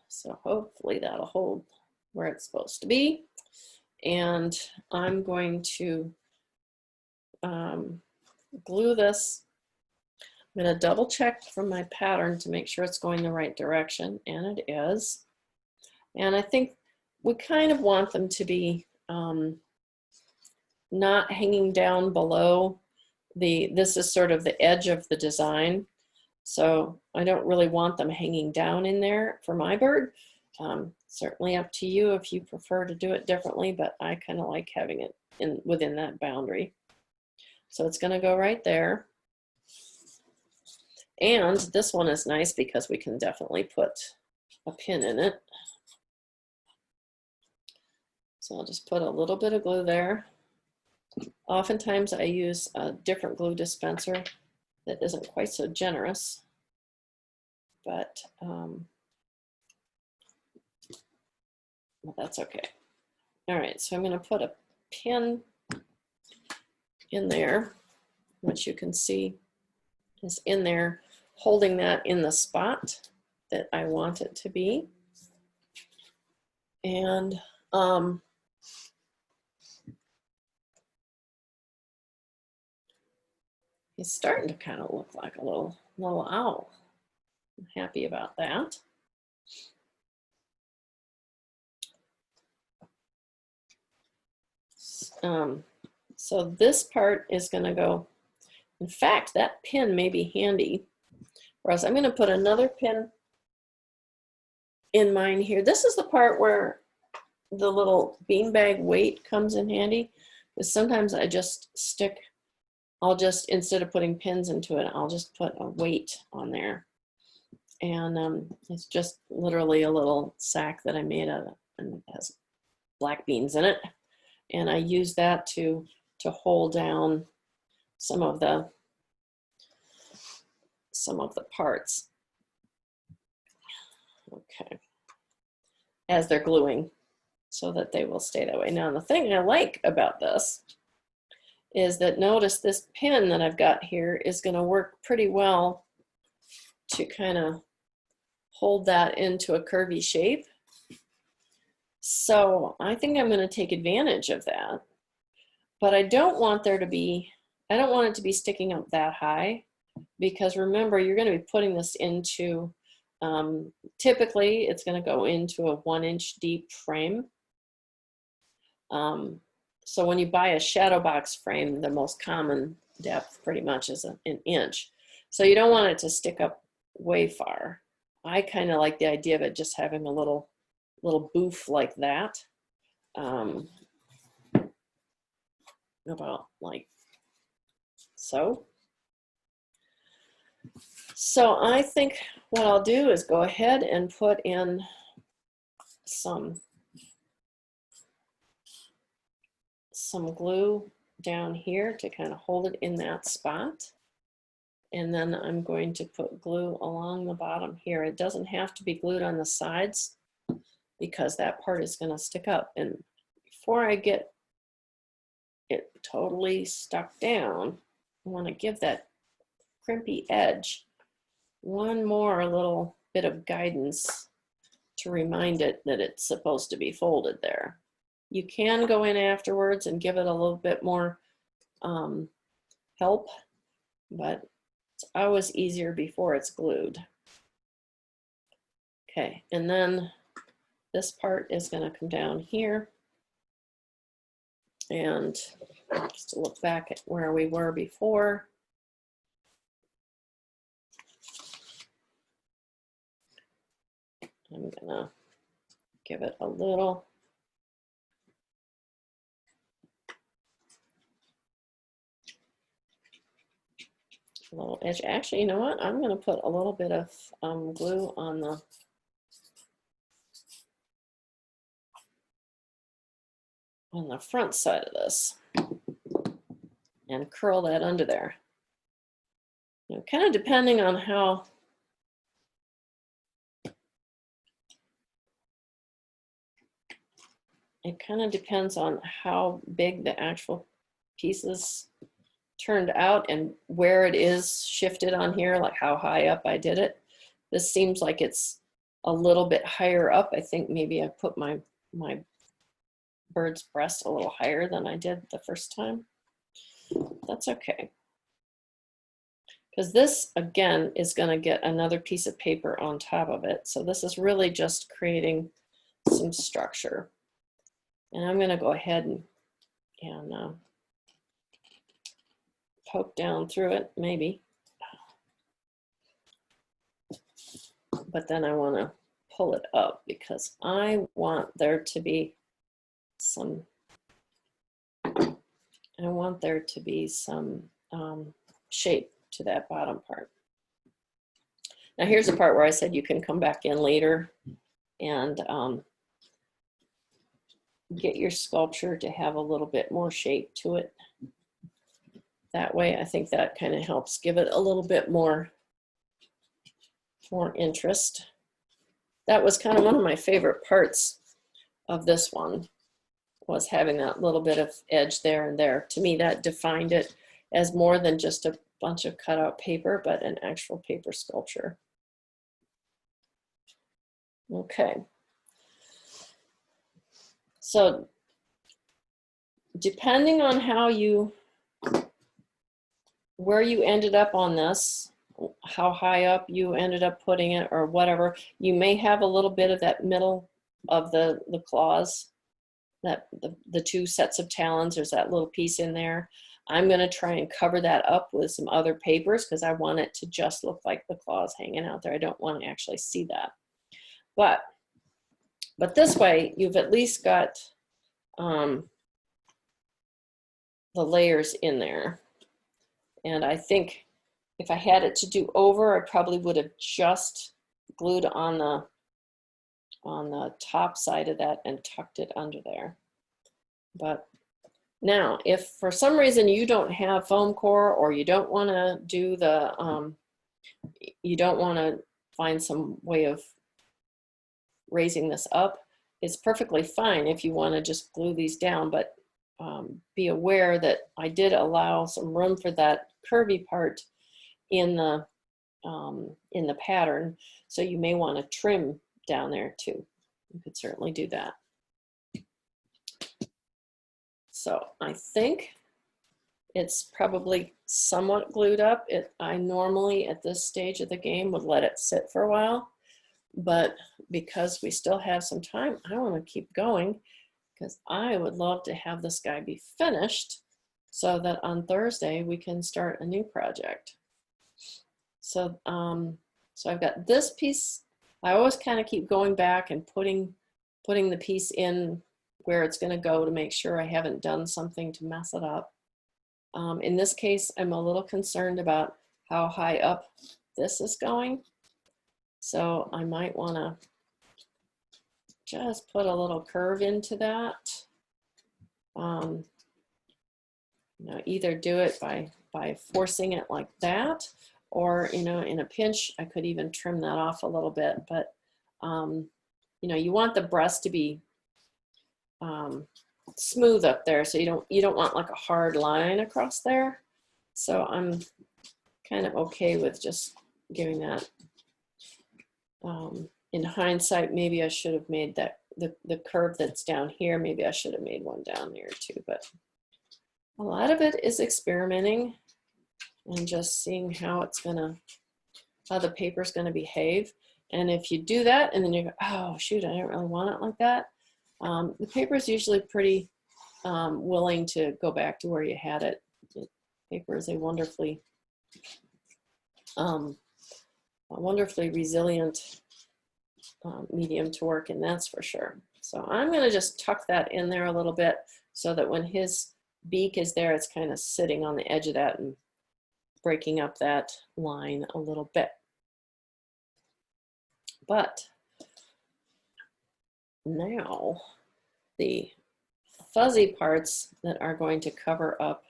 So hopefully that'll hold where it's supposed to be. And I'm going to glue this. I'm going to double check from my pattern to make sure it's going the right direction, and it is. And I think we kind of want them to be not hanging down below this is sort of the edge of the design. So I don't really want them hanging down in there for my bird. Certainly up to you if you prefer to do it differently, but I kind of like having it within that boundary. So it's going to go right there. And this one is nice because we can definitely put a pin in it. So I'll just put a little bit of glue there. Oftentimes I use a different glue dispenser that isn't quite so generous, but that's okay. All right, so I'm going to put a pin in there, which you can see is in there, holding that in the spot that I want it to be. And he's starting to kind of look like a little owl. I'm happy about that. So this part is going to go, in fact, that pin may be handy, whereas I'm going to put another pin in mine here. This is the part where the little beanbag weight comes in handy, because sometimes I just stick, instead of putting pins into it, I'll just put a weight on there. And it's just literally a little sack that I made out of, and it has black beans in it. And I use that to hold down some of the parts. Okay. As they're gluing, so that they will stay that way. Now, the thing I like about this is that, notice this pin that I've got here is going to work pretty well to kind of hold that into a curvy shape. So I think I'm going to take advantage of that, but I don't want it to be sticking up that high, because remember, you're going to be putting this into, typically it's going to go into a 1-inch deep frame. So when you buy a shadow box frame, the most common depth pretty much is an inch. So you don't want it to stick up way far. I kind of like the idea of it just having a little boof like that. About like so. So I think what I'll do is go ahead and put in some glue down here to kind of hold it in that spot. And then I'm going to put glue along the bottom here. It doesn't have to be glued on the sides because that part is going to stick up. And before I get it totally stuck down, I want to give that crimpy edge one more little bit of guidance to remind it that it's supposed to be folded there. You can go in afterwards and give it a little bit more help, but it's always easier before it's glued. Okay, and then this part is going to come down here. And just to look back at where we were before. I'm gonna give it a little edge. Actually, you know what? I'm gonna put a little bit of glue on the front side of this and curl that under there. You know, kind of depending on how it kind of depends on how big the actual pieces turned out and where it is shifted on here, like how high up I did it. This seems like it's a little bit higher up. I think maybe I put my bird's breast a little higher than I did the first time. That's okay. Because this, again, is going to get another piece of paper on top of it. So this is really just creating some structure. And I'm going to go ahead and poke down through it, maybe. But then I want to pull it up because I want there to be some, shape to that bottom part. Now here's the part where I said you can come back in later and get your sculpture to have a little bit more shape to it. That way, I think that kind of helps give it a little bit more interest. That was kind of one of my favorite parts of this one, was having that little bit of edge there and there. To me, that defined it as more than just a bunch of cutout paper, but an actual paper sculpture. Okay. So depending on where you ended up on this, how high up you ended up putting it or whatever, you may have a little bit of that middle of the claws, that the two sets of talons, there's that little piece in there. I'm going to try and cover that up with some other papers because I want it to just look like the claws hanging out there. I don't want to actually see that. But this way, you've at least got the layers in there. And I think if I had it to do over, I probably would have just glued on the top side of that and tucked it under there. But now, if for some reason you don't have foam core, or you don't want to do the, you don't want to find some way of raising this up, it's perfectly fine if you want to just glue these down, but be aware that I did allow some room for that curvy part in the pattern, so you may want to trim down there too. You could certainly do that. So I think it's probably somewhat glued up. I normally at this stage of the game would let it sit for a while, but because we still have some time, I want to keep going because I would love to have this guy be finished so that on Thursday we can start a new project. So, so I've got this piece. I always kind of keep going back and putting the piece in where it's going to go to make sure I haven't done something to mess it up. In this case, I'm a little concerned about how high up this is going. So I might want to just put a little curve into that. You know, either do it by forcing it like that, or, you know, in a pinch, I could even trim that off a little bit. But, you know, you want the breast to be smooth up there, so you don't want like a hard line across there. So I'm kind of okay with just giving that. In hindsight, maybe I should have made that the curve that's down here, maybe I should have made one down there too, but a lot of it is experimenting and just seeing how the paper's gonna behave. And if you do that and then you go, oh shoot, I don't really want it like that, the paper is usually pretty willing to go back to where you had it. Paper is a wonderfully resilient medium to work in, that's for sure. So I'm going to just tuck that in there a little bit so that when his beak is there, it's kind of sitting on the edge of that and breaking up that line a little bit. But now the fuzzy parts that are going to cover up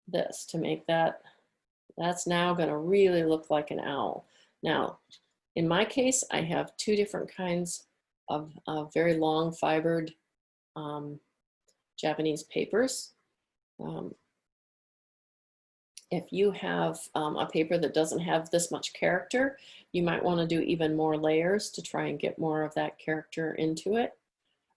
this to make that's now going to really look like an owl. Now, in my case, I have two different kinds of very long fibered Japanese papers. If you have a paper that doesn't have this much character, you might want to do even more layers to try and get more of that character into it.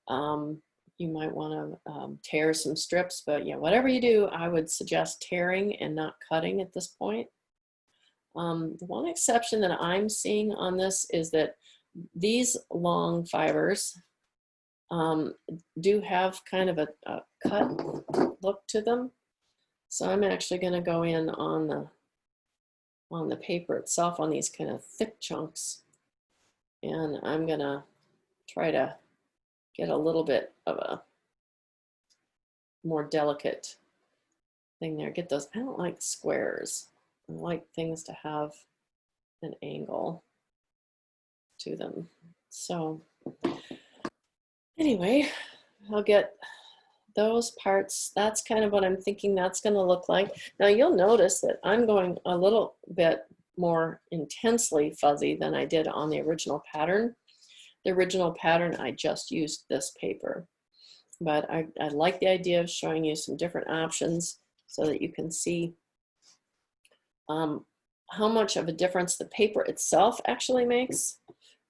You might want to tear some strips, but yeah, whatever you do, I would suggest tearing and not cutting at this point. The one exception that I'm seeing on this is that these long fibers do have kind of a cut look to them. So I'm actually going to go in on the paper itself on these kind of thick chunks, and I'm going to try to get a little bit of a more delicate thing there. Get those, I don't like squares. I like things to have an angle to them. So anyway, I'll get those parts. That's kind of what I'm thinking that's going to look like. Now you'll notice that I'm going a little bit more intensely fuzzy than I did on the original pattern. The original pattern, I just used this paper. But I like the idea of showing you some different options so that you can see how much of a difference the paper itself actually makes.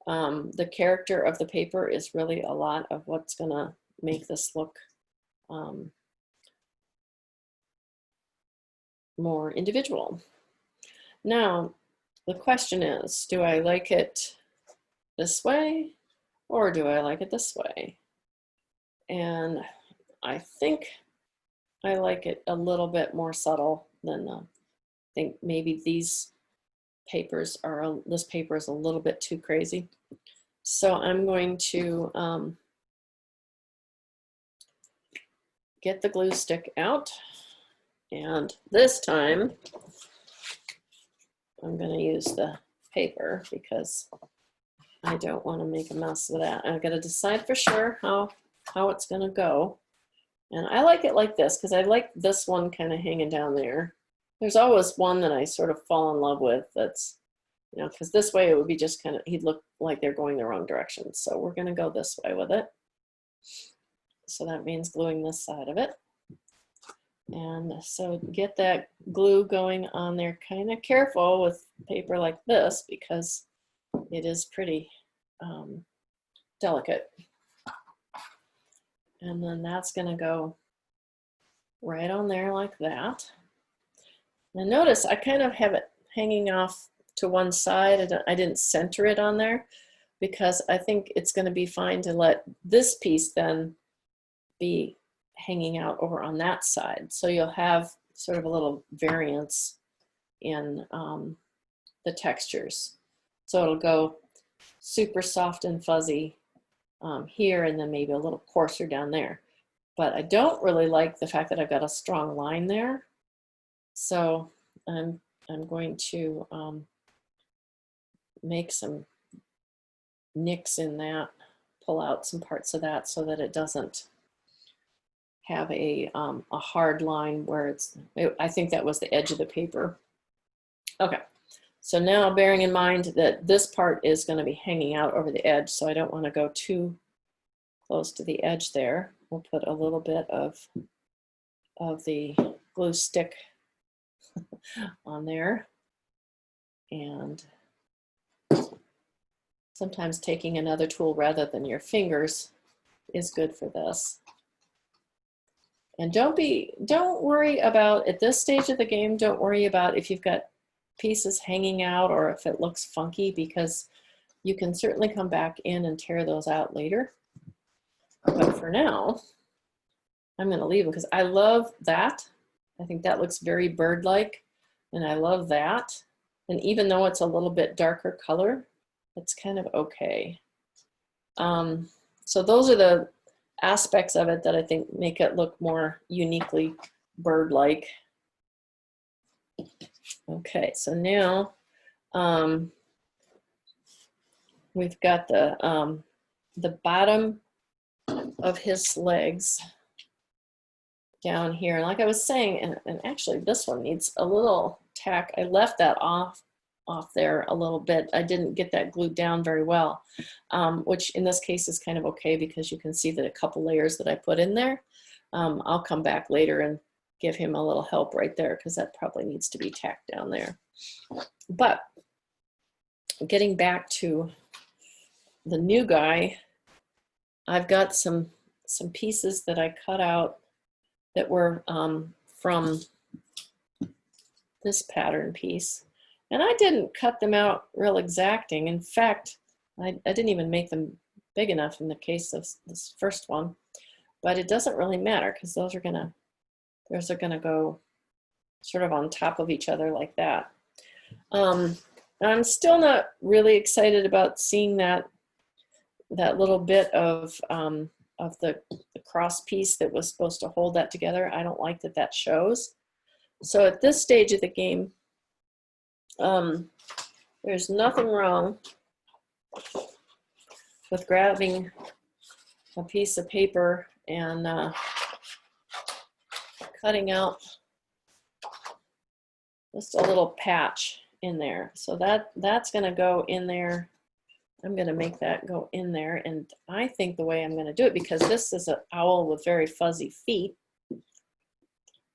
The character of the paper is really a lot of what's going to make this look more individual. Now, the question is, do I like it this way or do I like it this way? And I think I like it a little bit more subtle than I think maybe these papers are, this paper is a little bit too crazy. So I'm going to get the glue stick out, and this time I'm going to use the paper because I don't want to make a mess with that. I've got to decide for sure how it's going to go. And I like it like this because I like this one kind of hanging down there. There's always one that I sort of fall in love with that's, you know, because this way it would be just kind of, he'd look like they're going the wrong direction. So we're going to go this way with it. So that means gluing this side of it. And so get that glue going on there, kind of careful with paper like this because it is pretty delicate. And then that's going to go right on there like that. Now notice I kind of have it hanging off to one side. I didn't center it on there because I think it's going to be fine to let this piece then be hanging out over on that side. So you'll have sort of a little variance in the textures. So it'll go super soft and fuzzy here and then maybe a little coarser down there. But I don't really like the fact that I've got a strong line there. So I'm going to make some nicks in that, pull out some parts of that so that it doesn't have a hard line where I think that was the edge of the paper Okay, so now bearing in mind that this part is going to be hanging out over the edge, so I don't want to go too close to the edge there. We'll put a little bit of the glue stick on there. And sometimes taking another tool rather than your fingers is good for this. And don't worry about, at this stage of the game, don't worry about if you've got pieces hanging out or if it looks funky, because you can certainly come back in and tear those out later. But for now, I'm going to leave them because I love that. I think that looks very bird-like, and I love that. And even though it's a little bit darker color, it's kind of okay. So those are the aspects of it that I think make it look more uniquely bird-like. Okay, so now we've got the bottom of his legs down here. And like I was saying, and actually this one needs a little tack. I left that off there a little bit. I didn't get that glued down very well, which in this case is kind of okay because you can see that a couple layers that I put in there. I'll come back later and give him a little help right there because that probably needs to be tacked down there. But getting back to the new guy, I've got some pieces that I cut out that were from this pattern piece. And I didn't cut them out real exacting. In fact, I didn't even make them big enough in the case of this first one. But it doesn't really matter because those are gonna go sort of on top of each other like that. I'm still not really excited about seeing that little bit of the cross piece that was supposed to hold that together. I don't like that shows. So at this stage of the game, there's nothing wrong with grabbing a piece of paper and cutting out just a little patch in there. So that's going to go in there. I'm going to make that go in there. And I think the way I'm going to do it, because this is an owl with very fuzzy feet,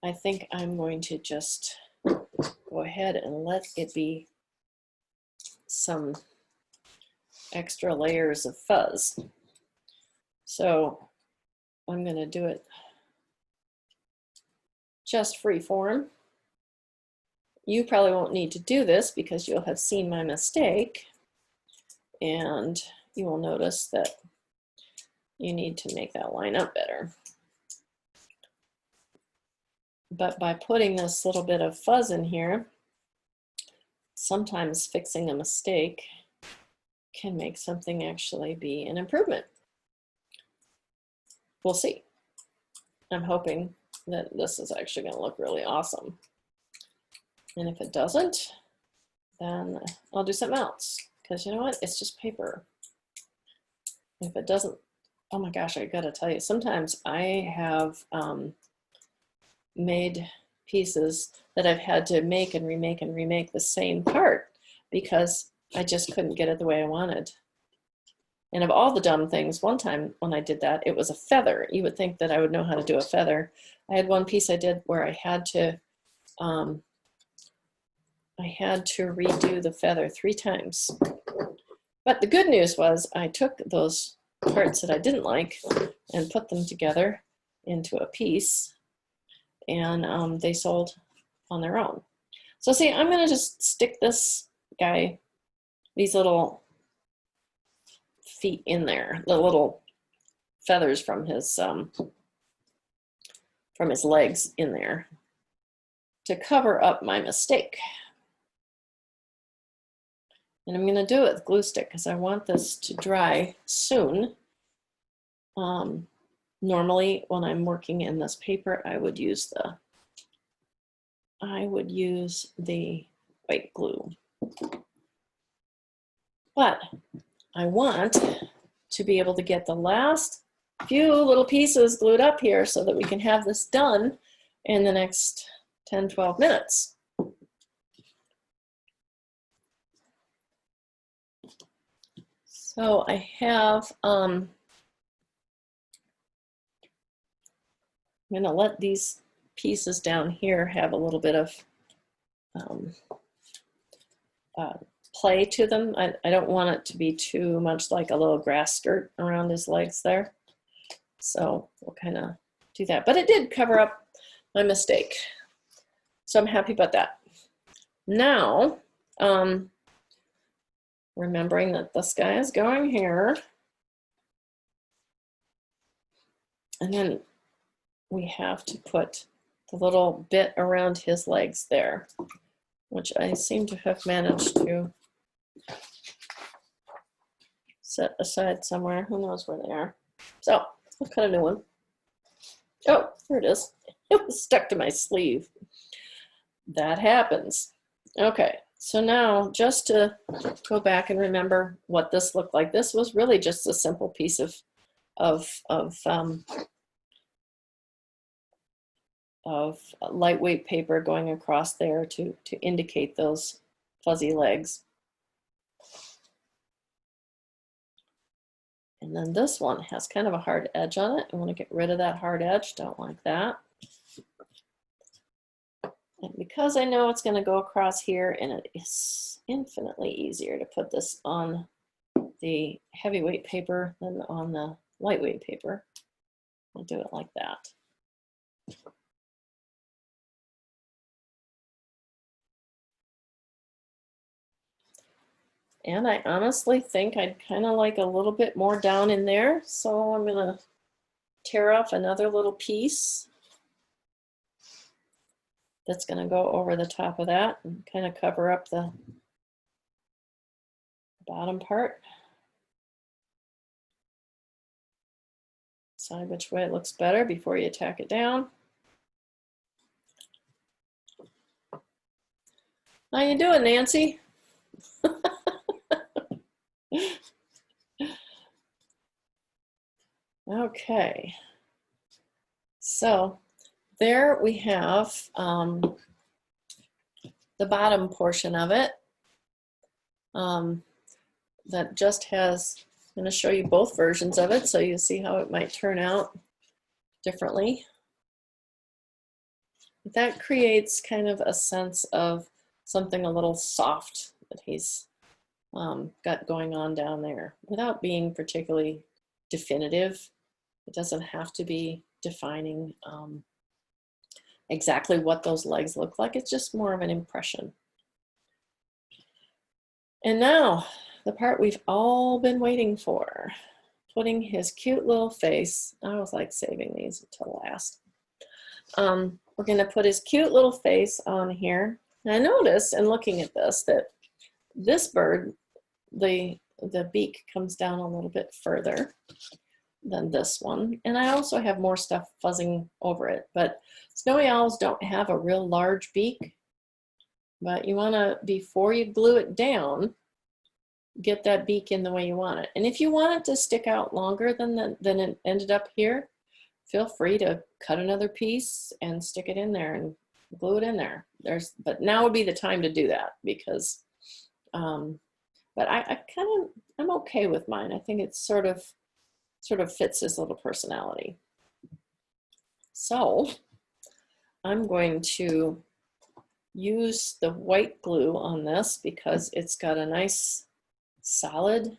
I think I'm going to just go ahead and let it be some extra layers of fuzz. So I'm going to do it just free form. You probably won't need to do this because you'll have seen my mistake. And you will notice that you need to make that line up better. But by putting this little bit of fuzz in here, sometimes fixing a mistake can make something actually be an improvement. We'll see. I'm hoping that this is actually going to look really awesome. And if it doesn't, then I'll do something else. Because you know what? It's just paper. If it doesn't, oh my gosh, I gotta tell you, sometimes I have made pieces that I've had to make and remake the same part because I just couldn't get it the way I wanted. And of all the dumb things, one time when I did that, it was a feather. You would think that I would know how to do a feather. I had one piece I did where I had to redo the feather 3 times. But the good news was I took those parts that I didn't like and put them together into a piece, and they sold on their own. So see, I'm going to just stick this guy, these little feet in there, the little feathers from his legs in there to cover up my mistake. And I'm going to do it with glue stick because I want this to dry soon. Normally, when I'm working in this paper, I would use the white glue. But I want to be able to get the last few little pieces glued up here so that we can have this done in the next 10, 12 minutes. So I have, I'm gonna let these pieces down here have a little bit of play to them. I don't want it to be too much like a little grass skirt around his legs there. So we'll kind of do that. But it did cover up my mistake. So I'm happy about that. Now, remembering that this guy is going here. And then we have to put the little bit around his legs there, which I seem to have managed to set aside somewhere. Who knows where they are? So I'll cut a new one. Oh, there it is. It was stuck to my sleeve. That happens. Okay, so now just to go back and remember what this looked like. This was really just a simple piece of lightweight paper going across there to indicate those fuzzy legs. And then this one has kind of a hard edge on it. I want to get rid of that hard edge. Don't like that. And because I know it's going to go across here, and it is infinitely easier to put this on the heavyweight paper than on the lightweight paper, I'll do it like that. And I honestly think I'd kind of like a little bit more down in there. So I'm going to tear off another little piece that's going to go over the top of that and kind of cover up the bottom part. Decide which way it looks better before you tack it down. How you doing, Nancy? Okay, so there we have the bottom portion of it that just has, I'm going to show you both versions of it so you see how it might turn out differently. That creates kind of a sense of something a little soft that he's got going on down there without being particularly definitive. It doesn't have to be defining exactly what those legs look like. It's just more of an impression. And now the part we've all been waiting for, putting his cute little face. I was like saving these until last. We're going to put his cute little face on here. And I noticed in looking at this that this bird, the beak comes down a little bit further than this one. And I also have more stuff fuzzing over it, but snowy owls don't have a real large beak, but you want to, before you glue it down, get that beak in the way you want it. And if you want it to stick out longer than it ended up here, feel free to cut another piece and stick it in there and glue it in there. But now would be the time to do that because, but I'm okay with mine. I think it's sort of fits his little personality. So I'm going to use the white glue on this because it's got a nice solid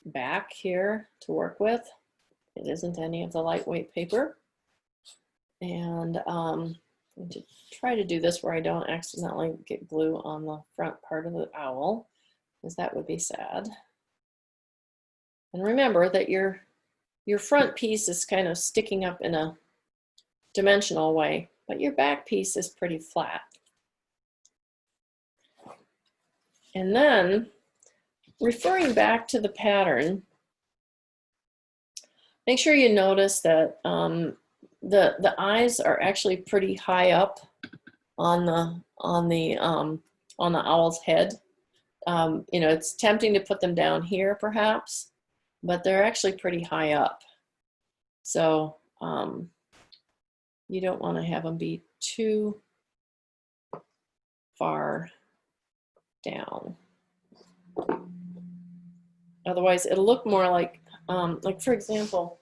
back here to work with. It isn't any of the lightweight paper. And I'm going to try to do this where I don't accidentally get glue on the front part of the owl, because that would be sad. And remember that your front piece is kind of sticking up in a dimensional way, but your back piece is pretty flat. And then, referring back to the pattern, make sure you notice that the eyes are actually pretty high up on the owl's head. You know, it's tempting to put them down here perhaps, but they're actually pretty high up. So you don't want to have them be too far down. Otherwise, it'll look more like for example,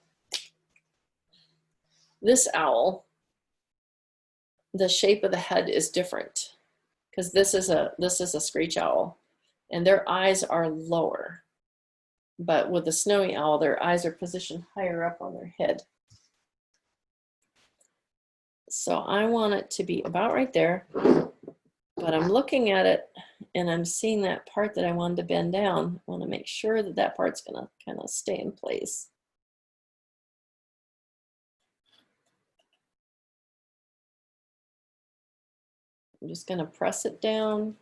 this owl, the shape of the head is different because this is a screech owl, and their eyes are lower. But with the snowy owl, their eyes are positioned higher up on their head. So I want it to be about right there, but I'm looking at it and I'm seeing that part that I wanted to bend down. I want to make sure that that part's going to kind of stay in place. I'm just going to press it down,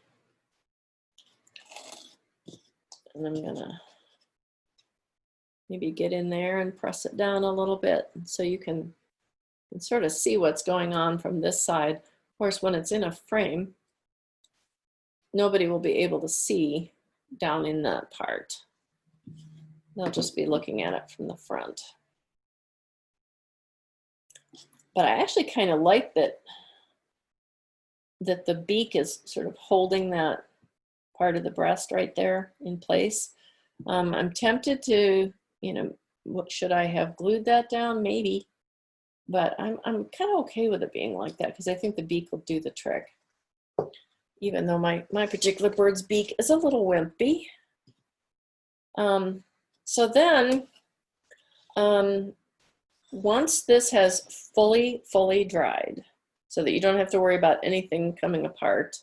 and I'm going to maybe get in there and press it down a little bit so you can sort of see what's going on from this side. Of course, when it's in a frame, nobody will be able to see down in that part. They'll just be looking at it from the front. But I actually kind of like that the beak is sort of holding that part of the breast right there in place. I'm tempted to, should I have glued that down? Maybe, but I'm kind of okay with it being like that because I think the beak will do the trick. Even though my particular bird's beak is a little wimpy. So then, once this has fully dried, so that you don't have to worry about anything coming apart,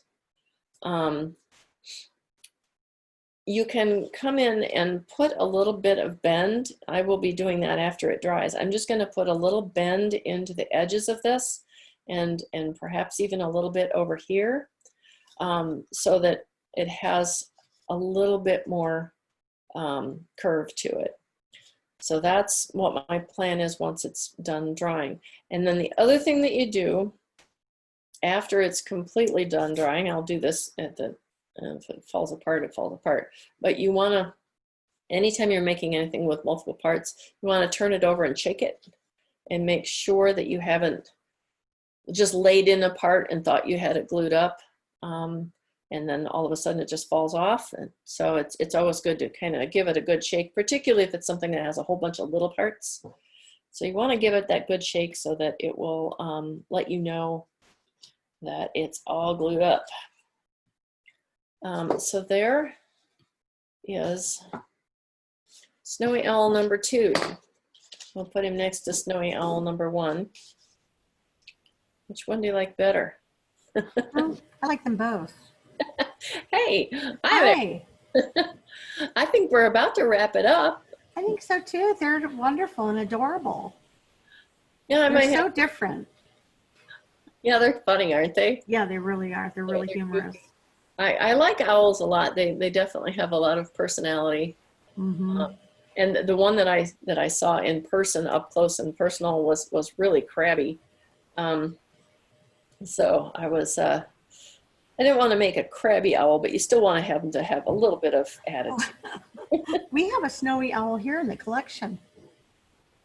you can come in and put a little bit of bend. I will be doing that after it dries. I'm just going to put a little bend into the edges of this, and perhaps even a little bit over here, so that it has a little bit more curve to it. So that's what my plan is once it's done drying. And then the other thing that you do after it's completely done drying, I'll do this at the, if it falls apart, it falls apart. But you want to, anytime you're making anything with multiple parts, you want to turn it over and shake it and make sure that you haven't just laid in a part and thought you had it glued up. And then all of a sudden it just falls off. And so it's always good to kind of give it a good shake, particularly if it's something that has a whole bunch of little parts. So you want to give it that good shake so that it will let you know that it's all glued up. So there is Snowy Owl number 2. We'll put him next to Snowy Owl number 1. Which one do you like better? I like them both. Hey, Hi. I think we're about to wrap it up. I think so too. They're wonderful and adorable. Yeah, They're so different. Yeah, they're funny, aren't they? Yeah, they really are. They're really humorous. Goofy. I like owls a lot. They definitely have a lot of personality. Mm-hmm. And the one that I saw in person, up close and personal, was really crabby. So I was I didn't want to make a crabby owl, but you still want to have them to have a little bit of attitude. We have a snowy owl here in the collection.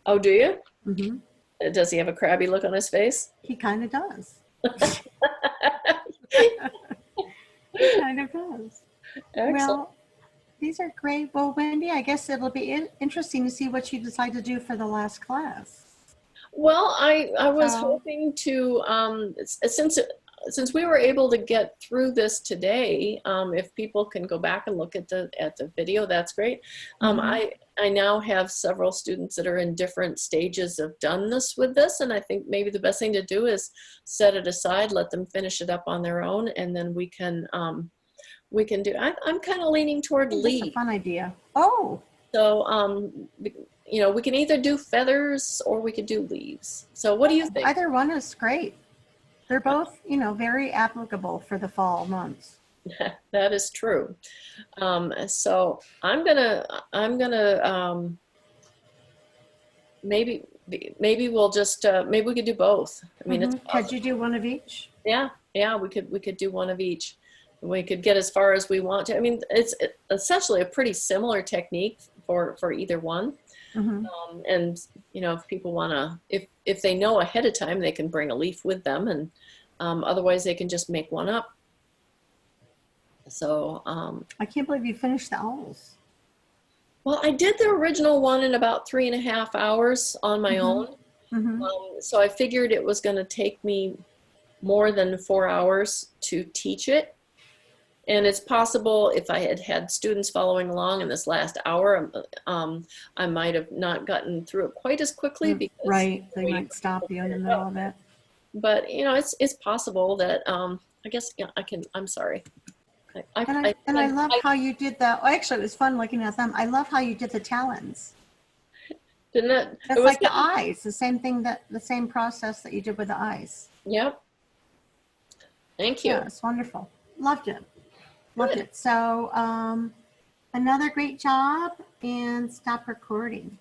Oh, do you? Mm-hmm. Does he have a crabby look on his face? He kind of does. He kind of does. Excellent. Well, these are great. Well, Wendy, I guess it'll be interesting to see what you decide to do for the last class. Well, I was hoping to, since we were able to get through this today, if people can go back and look at the video, that's great. I now have several students that are in different stages of doneness with this, and I think maybe the best thing to do is set it aside, let them finish it up on their own, and then we can do. I'm kind of leaning toward leaf. That's a fun idea. Oh. So you know, we can either do feathers or we could do leaves. So what do you think? Either one is great. They're both, you know, very applicable for the fall months. That is true. So I'm gonna maybe we'll just maybe we could do both. I mean, it's could you do one of each? Yeah, we could do one of each. We could get as far as we want to. I mean, it's essentially a pretty similar technique for either one. And you know, if people want to, if they know ahead of time, they can bring a leaf with them, and otherwise they can just make one up. So I can't believe you finished the owls. Well, I did the original one in about 3.5 hours on my own. So I figured it was going to take me more than 4 hours to teach it. And it's possible if I had had students following along in this last hour, I might have not gotten through it quite as quickly because Right, they might stop you in the middle of it. But you know, it's possible that I guess yeah, I can. I'm sorry. I love how you did that. Well, actually, it was fun looking at them. I love how you did the talons. Didn't it? That's like the eyes, the same thing, the same process that you did with the eyes. Yep. Thank you. Yeah, it's wonderful. Loved it. Loved it. So another great job, and stop recording.